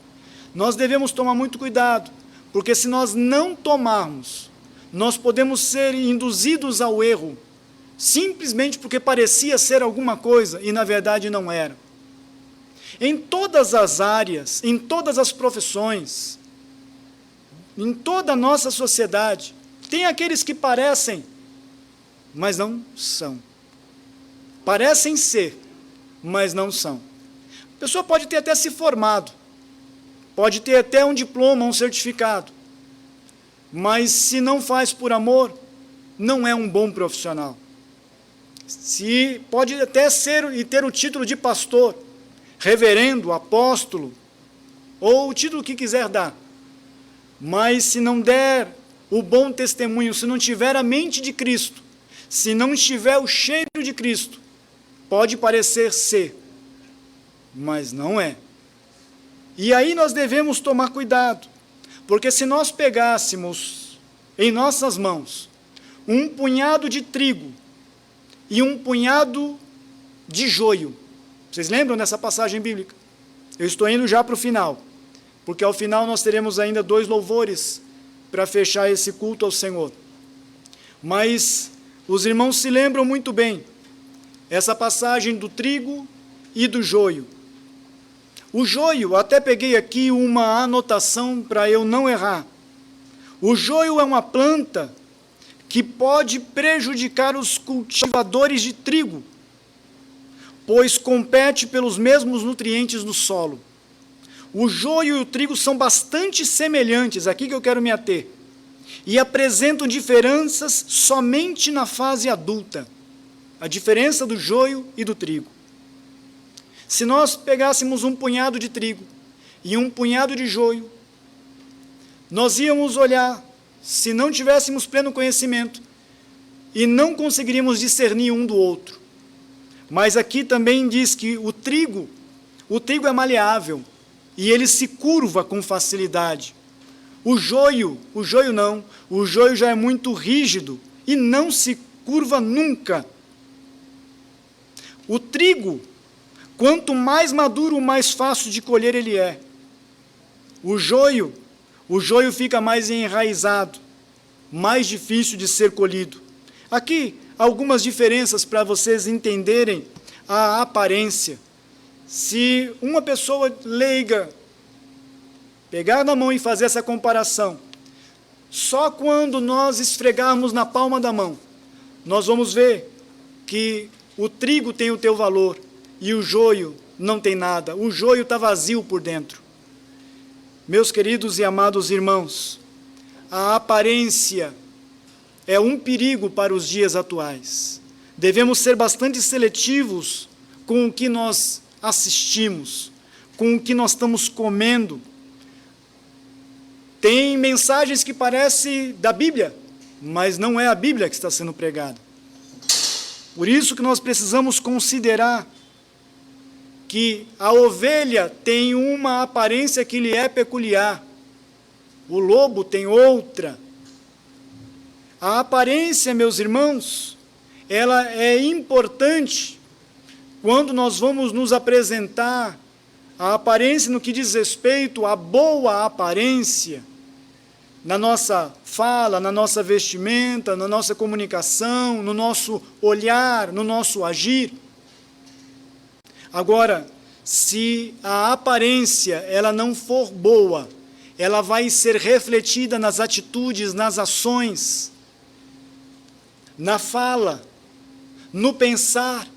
nós devemos tomar muito cuidado, porque se nós não tomarmos, nós podemos ser induzidos ao erro, simplesmente porque parecia ser alguma coisa e na verdade não era. Em todas as áreas, em todas as profissões, em toda a nossa sociedade, tem aqueles que parecem, mas não são. Parecem ser, mas não são. A pessoa pode ter até se formado, pode ter até um diploma, um certificado, mas se não faz por amor, não é um bom profissional. Se pode até ser e ter o título de pastor, reverendo, apóstolo, ou o título que quiser dar, mas se não der o bom testemunho, se não tiver a mente de Cristo, se não tiver o cheiro de Cristo, pode parecer ser, mas não é. E aí nós devemos tomar cuidado, porque se nós pegássemos em nossas mãos um punhado de trigo e um punhado de joio, vocês lembram dessa passagem bíblica? Eu estou indo já para o final, porque ao final nós teremos ainda 2 louvores para fechar esse culto ao Senhor. Mas os irmãos se lembram muito bem essa passagem do trigo e do joio. O joio, até peguei aqui uma anotação para eu não errar. O joio é uma planta que pode prejudicar os cultivadores de trigo, pois compete pelos mesmos nutrientes do solo. O joio e o trigo são bastante semelhantes, aqui que eu quero me ater, e apresentam diferenças somente na fase adulta, a diferença do joio e do trigo. Se nós pegássemos um punhado de trigo e um punhado de joio, nós íamos olhar, se não tivéssemos pleno conhecimento, e não conseguiríamos discernir um do outro. Mas aqui também diz que o trigo é maleável, e ele se curva com facilidade. O joio não, o joio já é muito rígido, e não se curva nunca. O trigo, quanto mais maduro, mais fácil de colher ele é. O joio fica mais enraizado, mais difícil de ser colhido. Aqui, algumas diferenças para vocês entenderem a aparência. Se uma pessoa leiga pegar na mão e fazer essa comparação, só quando nós esfregarmos na palma da mão, nós vamos ver que o trigo tem o teu valor e o joio não tem nada. O joio está vazio por dentro. Meus queridos e amados irmãos, a aparência é um perigo para os dias atuais. Devemos ser bastante seletivos com o que nós assistimos, com o que nós estamos comendo. Tem mensagens que parecem da Bíblia, mas não é a Bíblia que está sendo pregada. Por isso que nós precisamos considerar que a ovelha tem uma aparência que lhe é peculiar, o lobo tem outra. A aparência, meus irmãos, ela é importante quando nós vamos nos apresentar. A aparência no que diz respeito à boa aparência, na nossa fala, na nossa vestimenta, na nossa comunicação, no nosso olhar, no nosso agir. Agora, se a aparência ela não for boa, ela vai ser refletida nas atitudes, nas ações, na fala, no pensar,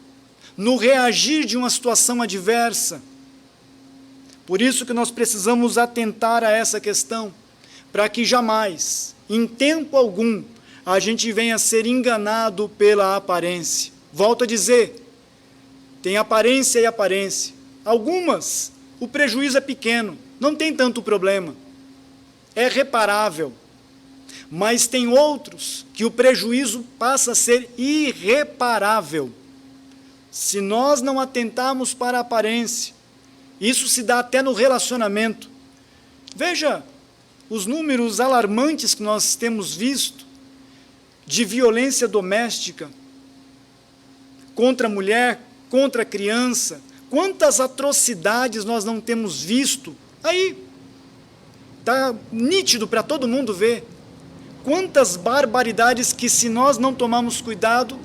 no reagir de uma situação adversa. Por isso que nós precisamos atentar a essa questão, para que jamais, em tempo algum, a gente venha a ser enganado pela aparência. Volto a dizer, tem aparência e aparência. Algumas, o prejuízo é pequeno, não tem tanto problema, é reparável. Mas tem outros que o prejuízo passa a ser irreparável. Se nós não atentarmos para a aparência, isso se dá até no relacionamento. Veja os números alarmantes que nós temos visto de violência doméstica contra a mulher, contra a criança. Quantas atrocidades nós não temos visto? Aí, está nítido para todo mundo ver. Quantas barbaridades que, se nós não tomarmos cuidado,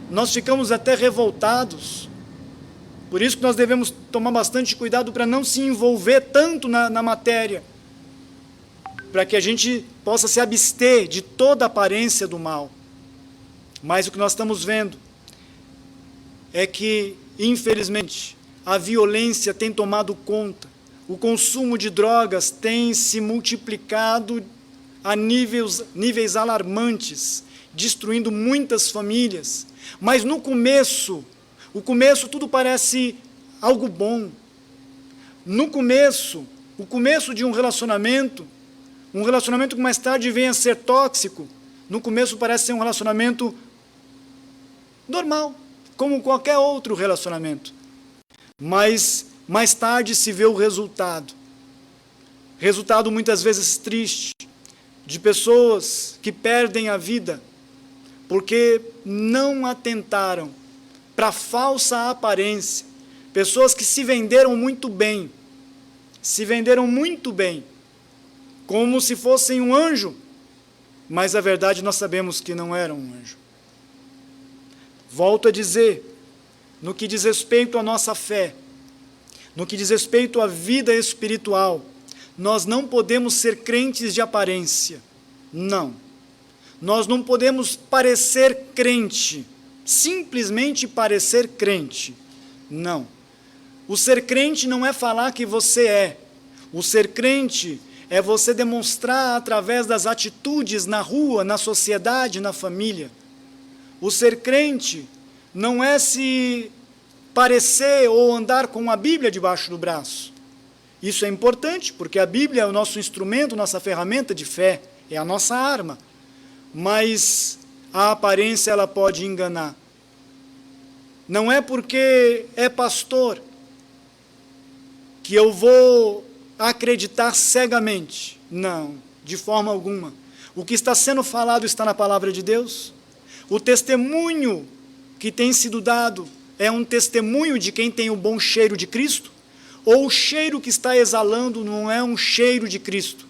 nós ficamos até revoltados. Por isso que nós devemos tomar bastante cuidado para não se envolver tanto na matéria, para que a gente possa se abster de toda a aparência do mal. Mas o que nós estamos vendo é que, infelizmente, a violência tem tomado conta, o consumo de drogas tem se multiplicado a níveis alarmantes, destruindo muitas famílias. Mas no começo, tudo parece algo bom. No começo, o começo de um relacionamento que mais tarde vem a ser tóxico, no começo parece ser um relacionamento normal, como qualquer outro relacionamento. Mas mais tarde se vê o resultado. Resultado muitas vezes triste, de pessoas que perdem a vida porque não atentaram para a falsa aparência. Pessoas que se venderam muito bem, como se fossem um anjo, mas a verdade nós sabemos que não eram um anjo. Volto a dizer, no que diz respeito à nossa fé, no que diz respeito à vida espiritual, nós não podemos ser crentes de aparência, não. Nós não podemos parecer crente, simplesmente parecer crente, não. O ser crente não é falar que você é. O ser crente é você demonstrar através das atitudes na rua, na sociedade, na família. O ser crente não é se parecer ou andar com a Bíblia debaixo do braço. Isso é importante, porque a Bíblia é o nosso instrumento, nossa ferramenta de fé, é a nossa arma. Mas a aparência ela pode enganar. Não é porque é pastor que eu vou acreditar cegamente. Não, de forma alguma. O que está sendo falado está na palavra de Deus. O testemunho que tem sido dado é um testemunho de quem tem o bom cheiro de Cristo? Ou o cheiro que está exalando não é um cheiro de Cristo?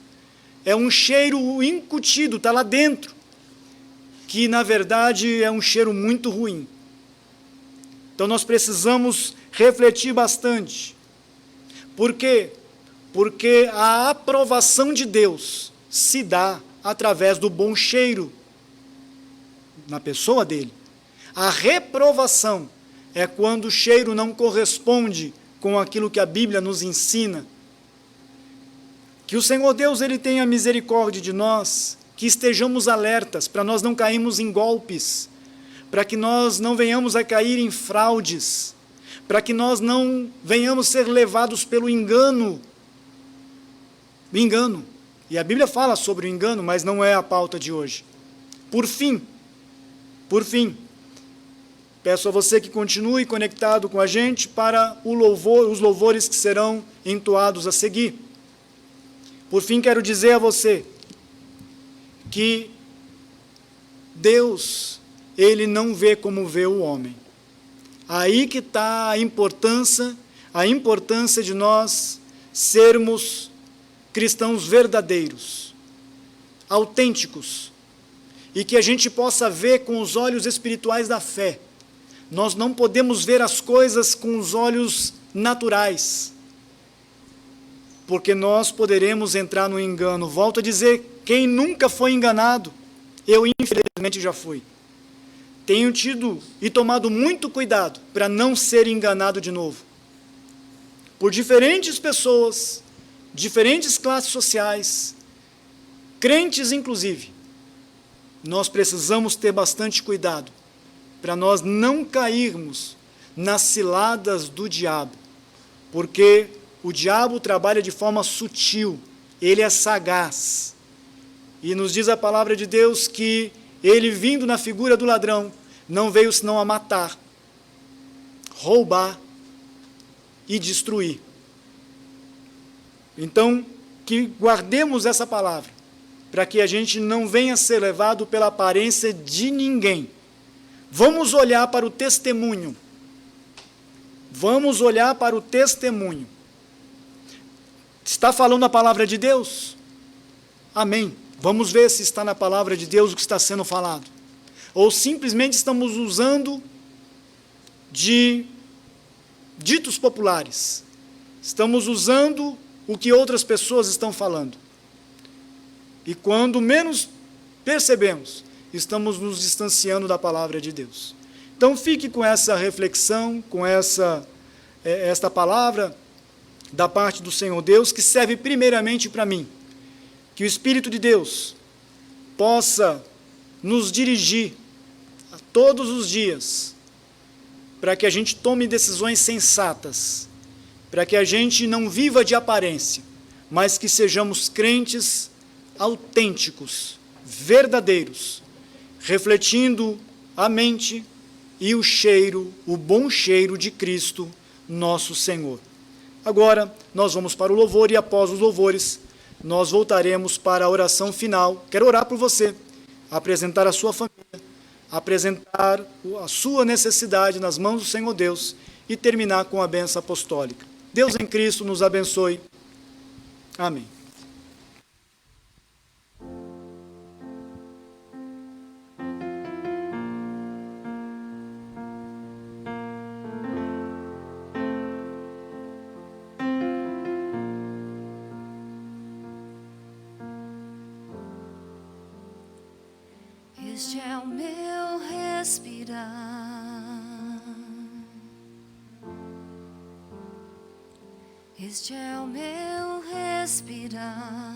É um cheiro incutido, está lá dentro, que na verdade é um cheiro muito ruim. Então nós precisamos refletir bastante. Por quê? Porque a aprovação de Deus se dá através do bom cheiro na pessoa dele. A reprovação é quando o cheiro não corresponde com aquilo que a Bíblia nos ensina. Que o Senhor Deus ele tenha misericórdia de nós, que estejamos alertas para nós não cairmos em golpes, para que nós não venhamos a cair em fraudes, para que nós não venhamos ser levados pelo engano. O engano. E a Bíblia fala sobre o engano, mas não é a pauta de hoje. Por fim, peço a você que continue conectado com a gente para os louvores que serão entoados a seguir. Por fim, quero dizer a você que Deus, ele não vê como vê o homem. Aí que está a importância de nós sermos cristãos verdadeiros, autênticos, e que a gente possa ver com os olhos espirituais da fé. Nós não podemos ver as coisas com os olhos naturais, porque nós poderemos entrar no engano. Volto a dizer, quem nunca foi enganado, eu infelizmente já fui. Tenho tido e tomado muito cuidado para não ser enganado de novo. Por diferentes pessoas, diferentes classes sociais, crentes inclusive. Nós precisamos ter bastante cuidado para nós não cairmos nas ciladas do diabo, porque o diabo trabalha de forma sutil, ele é sagaz. E nos diz a palavra de Deus que ele, vindo na figura do ladrão, não veio senão a matar, roubar e destruir. Então, que guardemos essa palavra, para que a gente não venha ser levado pela aparência de ninguém. Vamos olhar para o testemunho. Vamos olhar para o testemunho. Está falando a palavra de Deus? Amém. Vamos ver se está na palavra de Deus o que está sendo falado. Ou simplesmente estamos usando de ditos populares. Estamos usando o que outras pessoas estão falando. E quando menos percebemos, estamos nos distanciando da palavra de Deus. Então fique com essa reflexão, com esta palavra da parte do Senhor Deus, que serve primeiramente para mim. Que o Espírito de Deus possa nos dirigir a todos os dias, para que a gente tome decisões sensatas, para que a gente não viva de aparência, mas que sejamos crentes autênticos, verdadeiros, refletindo a mente e o cheiro, o bom cheiro de Cristo, nosso Senhor. Agora, nós vamos para o louvor e após os louvores, nós voltaremos para a oração final. Quero orar por você, apresentar a sua família, apresentar a sua necessidade nas mãos do Senhor Deus e terminar com a bênção apostólica. Deus em Cristo nos abençoe. Amém. Este é o meu respirar, este é o meu respirar,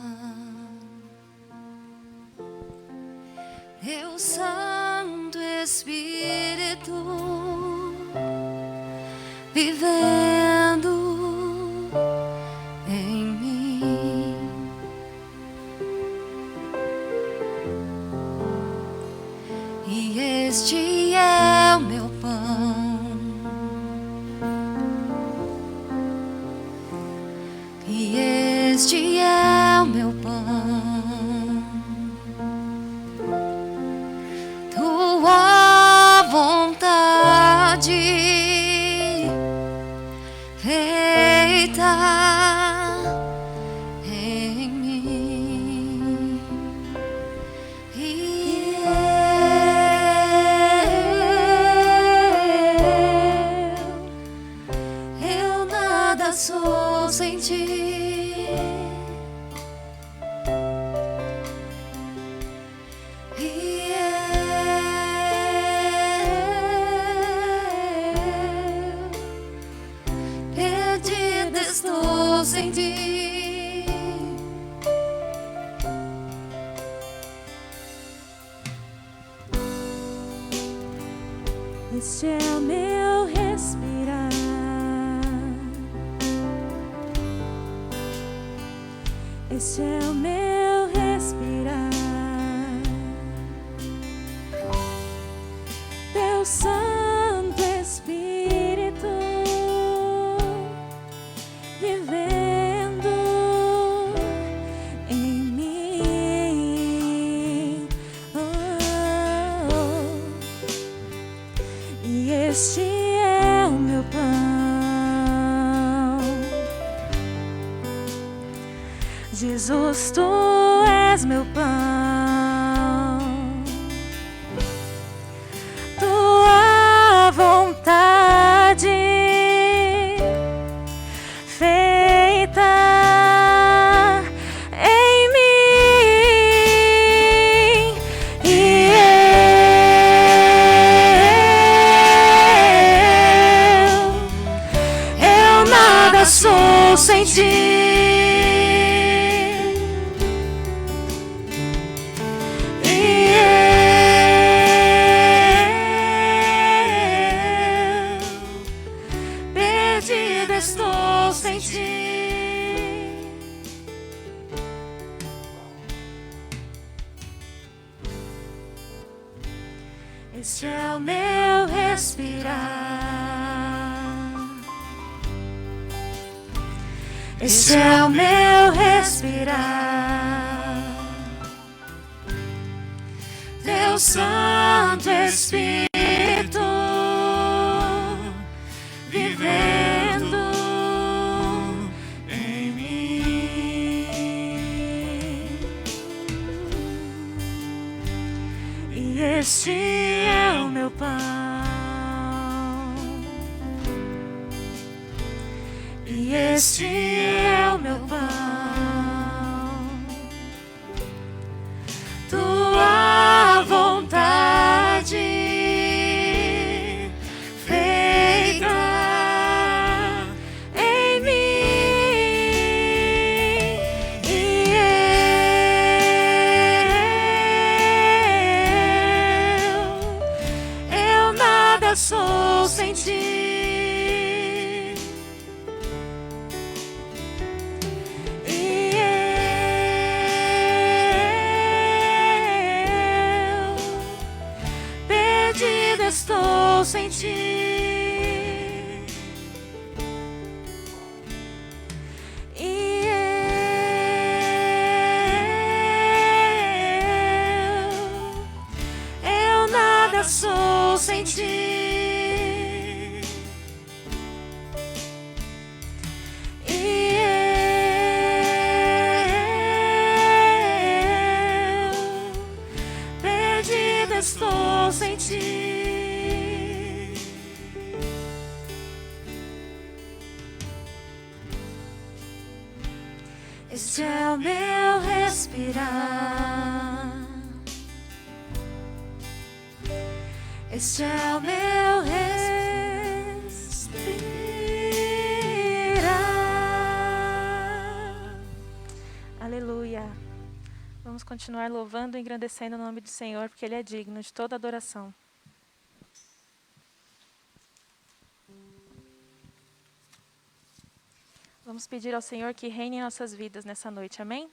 Deus Santo Espírito, vivendo em mim. E este é o meu pão, e este é o meu pão, tua vontade feita em mim. E Este é o meu respirar. Este é o meu respirar. Teu Santo Espírito vivendo em mim. E este é o meu pão. Jesus, tu és meu pão. Tua vontade feita em mim. E eu nada sou sem ti. Estou sem ti. Este é o meu respirar. Este é o meu respirar. Teu Santo Espírito vivendo em mim. E este é o meu pão. E este é o meu pão. Tua vontade feita em mim. E eu nada sou sem ti. Estou sem ti. E eu nada sou sem ti. E eu perdido estou sem ti. Este é o meu respirar. Este é o meu respirar. Aleluia. Vamos continuar louvando e engrandecendo o nome do Senhor, porque Ele é digno de toda adoração. Vamos pedir ao Senhor que reine em nossas vidas nessa noite, amém?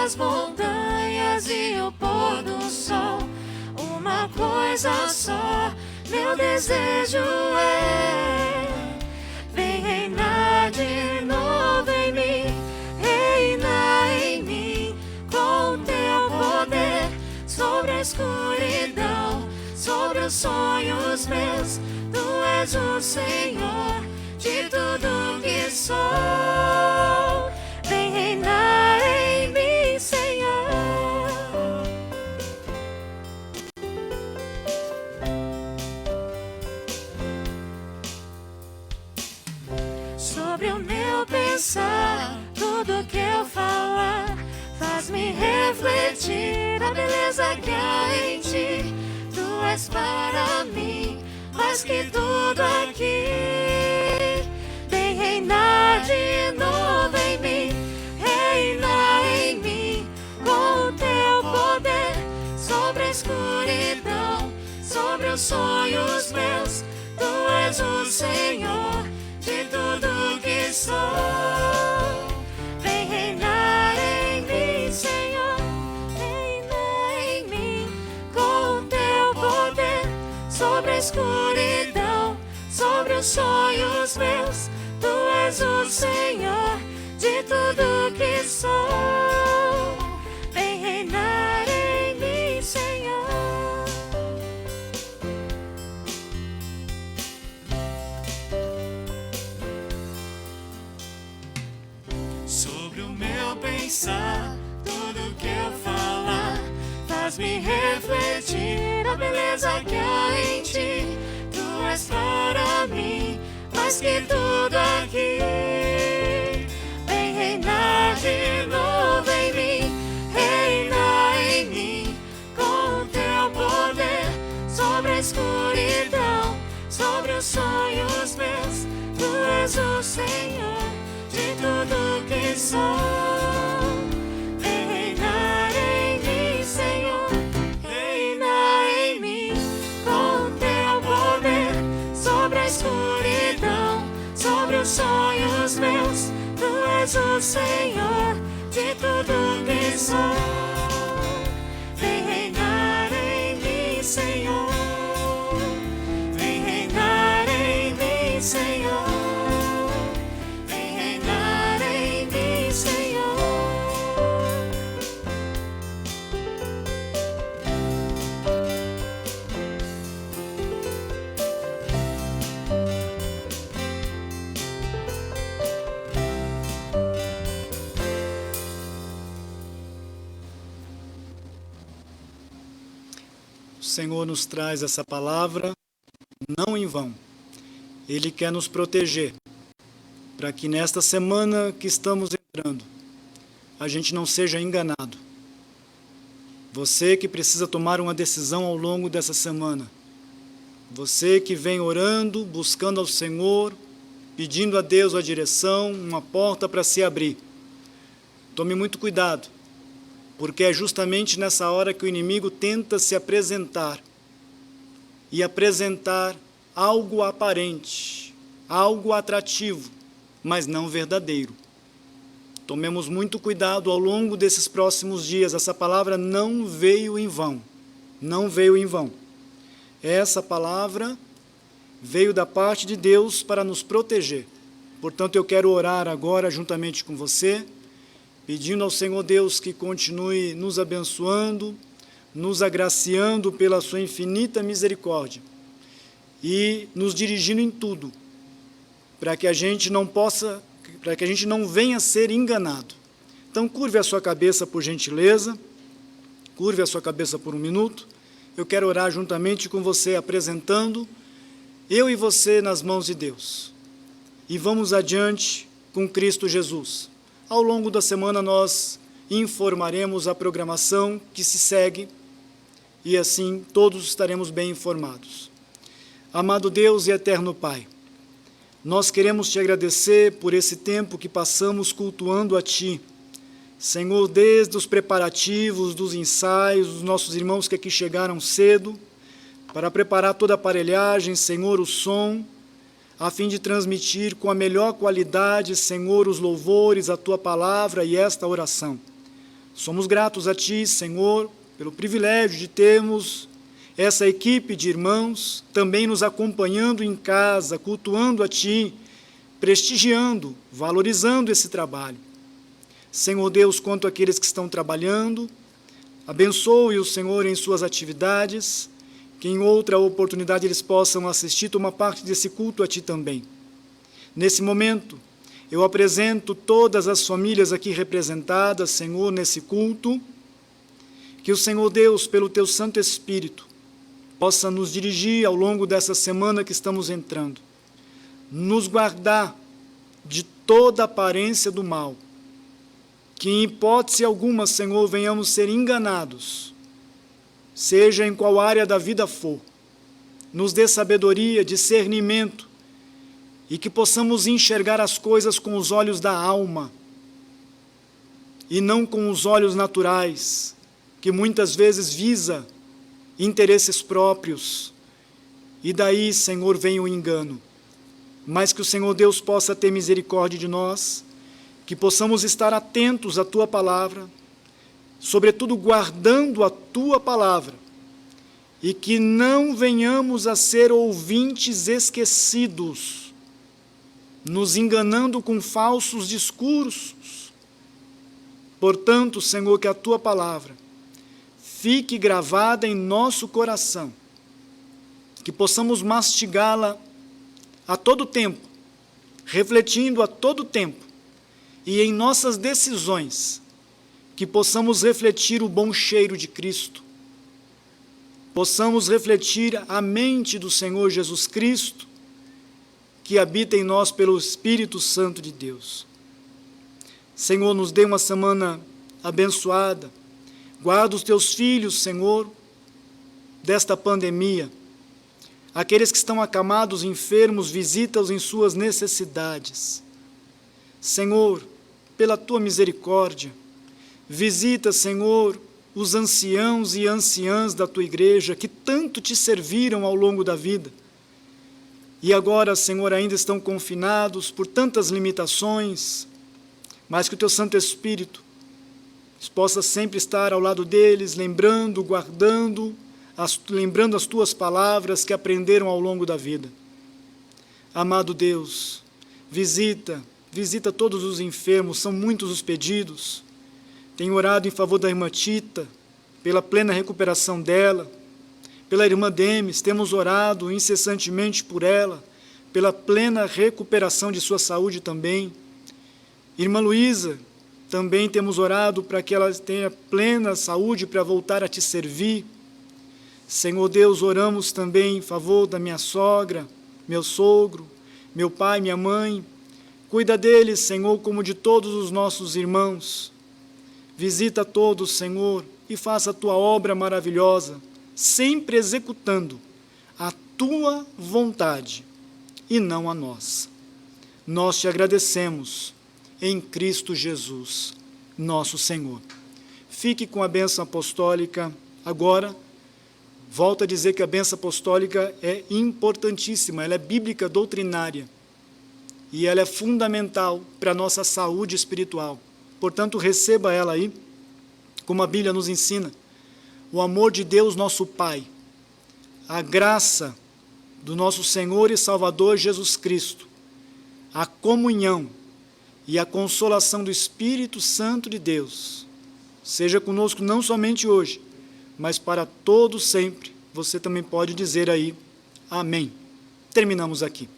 As montanhas e o pôr do sol, uma coisa só, meu desejo é: vem reinar de novo em mim, reina em mim com o teu poder, sobre a escuridão, sobre os sonhos meus. Tu és o Senhor de tudo que sou. Vem reinar em mim, Senhor. refletir a beleza que há em ti. Tu és para mim mais que tudo aqui. Vem reinar de novo em mim, reina em mim com o teu poder sobre a escuridão, sobre os sonhos meus. Tu és o Senhor de tudo que sou. Vem reinar em mim, Senhor, reina em mim com o teu poder sobre a escuridão, sobre os sonhos meus. Tu és o Senhor de tudo que sou. Vem reinar em mim, Senhor. Sobre o meu pensar, tudo que eu falar, faz-me refletir a beleza que há em ti. Tu és para mim mais que tudo aqui. Vem reinar de novo em mim, reina em mim com o teu poder sobre a escuridão, sobre os sonhos meus. Tu és o Senhor de tudo que sou. Vem reinar em mim, Senhor, reina em mim com o teu poder sobre a escuridão, sobre os sonhos meus. Tu és o Senhor de tudo que sou. Vem reinar em mim, Senhor, vem reinar em mim, Senhor. O Senhor nos traz essa palavra não em vão. Ele quer nos proteger, para que nesta semana que estamos entrando, a gente não seja enganado. Você que precisa tomar uma decisão ao longo dessa semana, você que vem orando, buscando ao Senhor, pedindo a Deus a direção, uma porta para se abrir. Tome muito cuidado, porque é justamente nessa hora que o inimigo tenta se apresentar e apresentar algo aparente, algo atrativo, mas não verdadeiro. Tomemos muito cuidado ao longo desses próximos dias. Essa palavra não veio em vão, não veio em vão. Essa palavra veio da parte de Deus para nos proteger. Portanto, eu quero orar agora juntamente com você, pedindo ao Senhor Deus que continue nos abençoando, nos agraciando pela sua infinita misericórdia e nos dirigindo em tudo, para que a gente não venha a ser enganado. Então, curve a sua cabeça por gentileza, curve a sua cabeça por um minuto. Eu quero orar juntamente com você, apresentando eu e você nas mãos de Deus. E vamos adiante com Cristo Jesus. Ao longo da semana nós informaremos a programação que se segue e assim todos estaremos bem informados. Amado Deus e eterno Pai, nós queremos te agradecer por esse tempo que passamos cultuando a Ti. Senhor, desde os preparativos, dos ensaios, dos nossos irmãos que aqui chegaram cedo, para preparar toda a aparelhagem, Senhor, o som, a fim de transmitir com a melhor qualidade, Senhor, os louvores, a Tua palavra e esta oração. Somos gratos a Ti, Senhor, pelo privilégio de termos essa equipe de irmãos também nos acompanhando em casa, cultuando a Ti, prestigiando, valorizando esse trabalho. Senhor Deus, quanto àqueles que estão trabalhando, abençoe o Senhor em suas atividades, que em outra oportunidade eles possam assistir, tomar parte desse culto a Ti também. Nesse momento, eu apresento todas as famílias aqui representadas, Senhor, nesse culto, que o Senhor Deus, pelo Teu Santo Espírito, possa nos dirigir ao longo dessa semana que estamos entrando, nos guardar de toda aparência do mal que em hipótese alguma, Senhor, venhamos ser enganados, seja em qual área da vida for. Nos dê sabedoria, discernimento, e que possamos enxergar as coisas com os olhos da alma, e não com os olhos naturais, que muitas vezes visa interesses próprios, e daí, Senhor, vem o engano. Mas que o Senhor Deus possa ter misericórdia de nós, que possamos estar atentos à Tua palavra, sobretudo guardando a Tua palavra, e que não venhamos a ser ouvintes esquecidos, nos enganando com falsos discursos. Portanto, Senhor, que a Tua palavra fique gravada em nosso coração, que possamos mastigá-la a todo tempo, refletindo a todo tempo, e em nossas decisões, que possamos refletir o bom cheiro de Cristo, possamos refletir a mente do Senhor Jesus Cristo, que habita em nós pelo Espírito Santo de Deus. Senhor, nos dê uma semana abençoada, guarda os Teus filhos, Senhor, desta pandemia. Aqueles que estão acamados, enfermos, visita-os em suas necessidades. Senhor, pela Tua misericórdia, visita, Senhor, os anciãos e anciãs da Tua igreja, que tanto Te serviram ao longo da vida. E agora, Senhor, ainda estão confinados por tantas limitações, mas que o Teu Santo Espírito possa sempre estar ao lado deles, lembrando, guardando, lembrando as Tuas palavras que aprenderam ao longo da vida. Amado Deus, visita todos os enfermos, são muitos os pedidos. Tenho orado em favor da irmã Tita, pela plena recuperação dela, pela irmã Demes, temos orado incessantemente por ela, pela plena recuperação de sua saúde também. Irmã Luísa, também temos orado para que ela tenha plena saúde para voltar a Te servir. Senhor Deus, oramos também em favor da minha sogra, meu sogro, meu pai, minha mãe. Cuida deles, Senhor, como de todos os nossos irmãos. Visita todos, Senhor, e faça a Tua obra maravilhosa, sempre executando a Tua vontade e não a nossa. Nós Te agradecemos em Cristo Jesus, nosso Senhor. Fique com a bênção apostólica agora. Volto a dizer que a bênção apostólica é importantíssima, ela é bíblica, doutrinária, e ela é fundamental para a nossa saúde espiritual. Portanto, receba ela aí, como a Bíblia nos ensina. O amor de Deus, nosso Pai, a graça do nosso Senhor e Salvador Jesus Cristo, a comunhão e a consolação do Espírito Santo de Deus, seja conosco não somente hoje, mas para todo sempre. Você também pode dizer aí, amém. Terminamos aqui.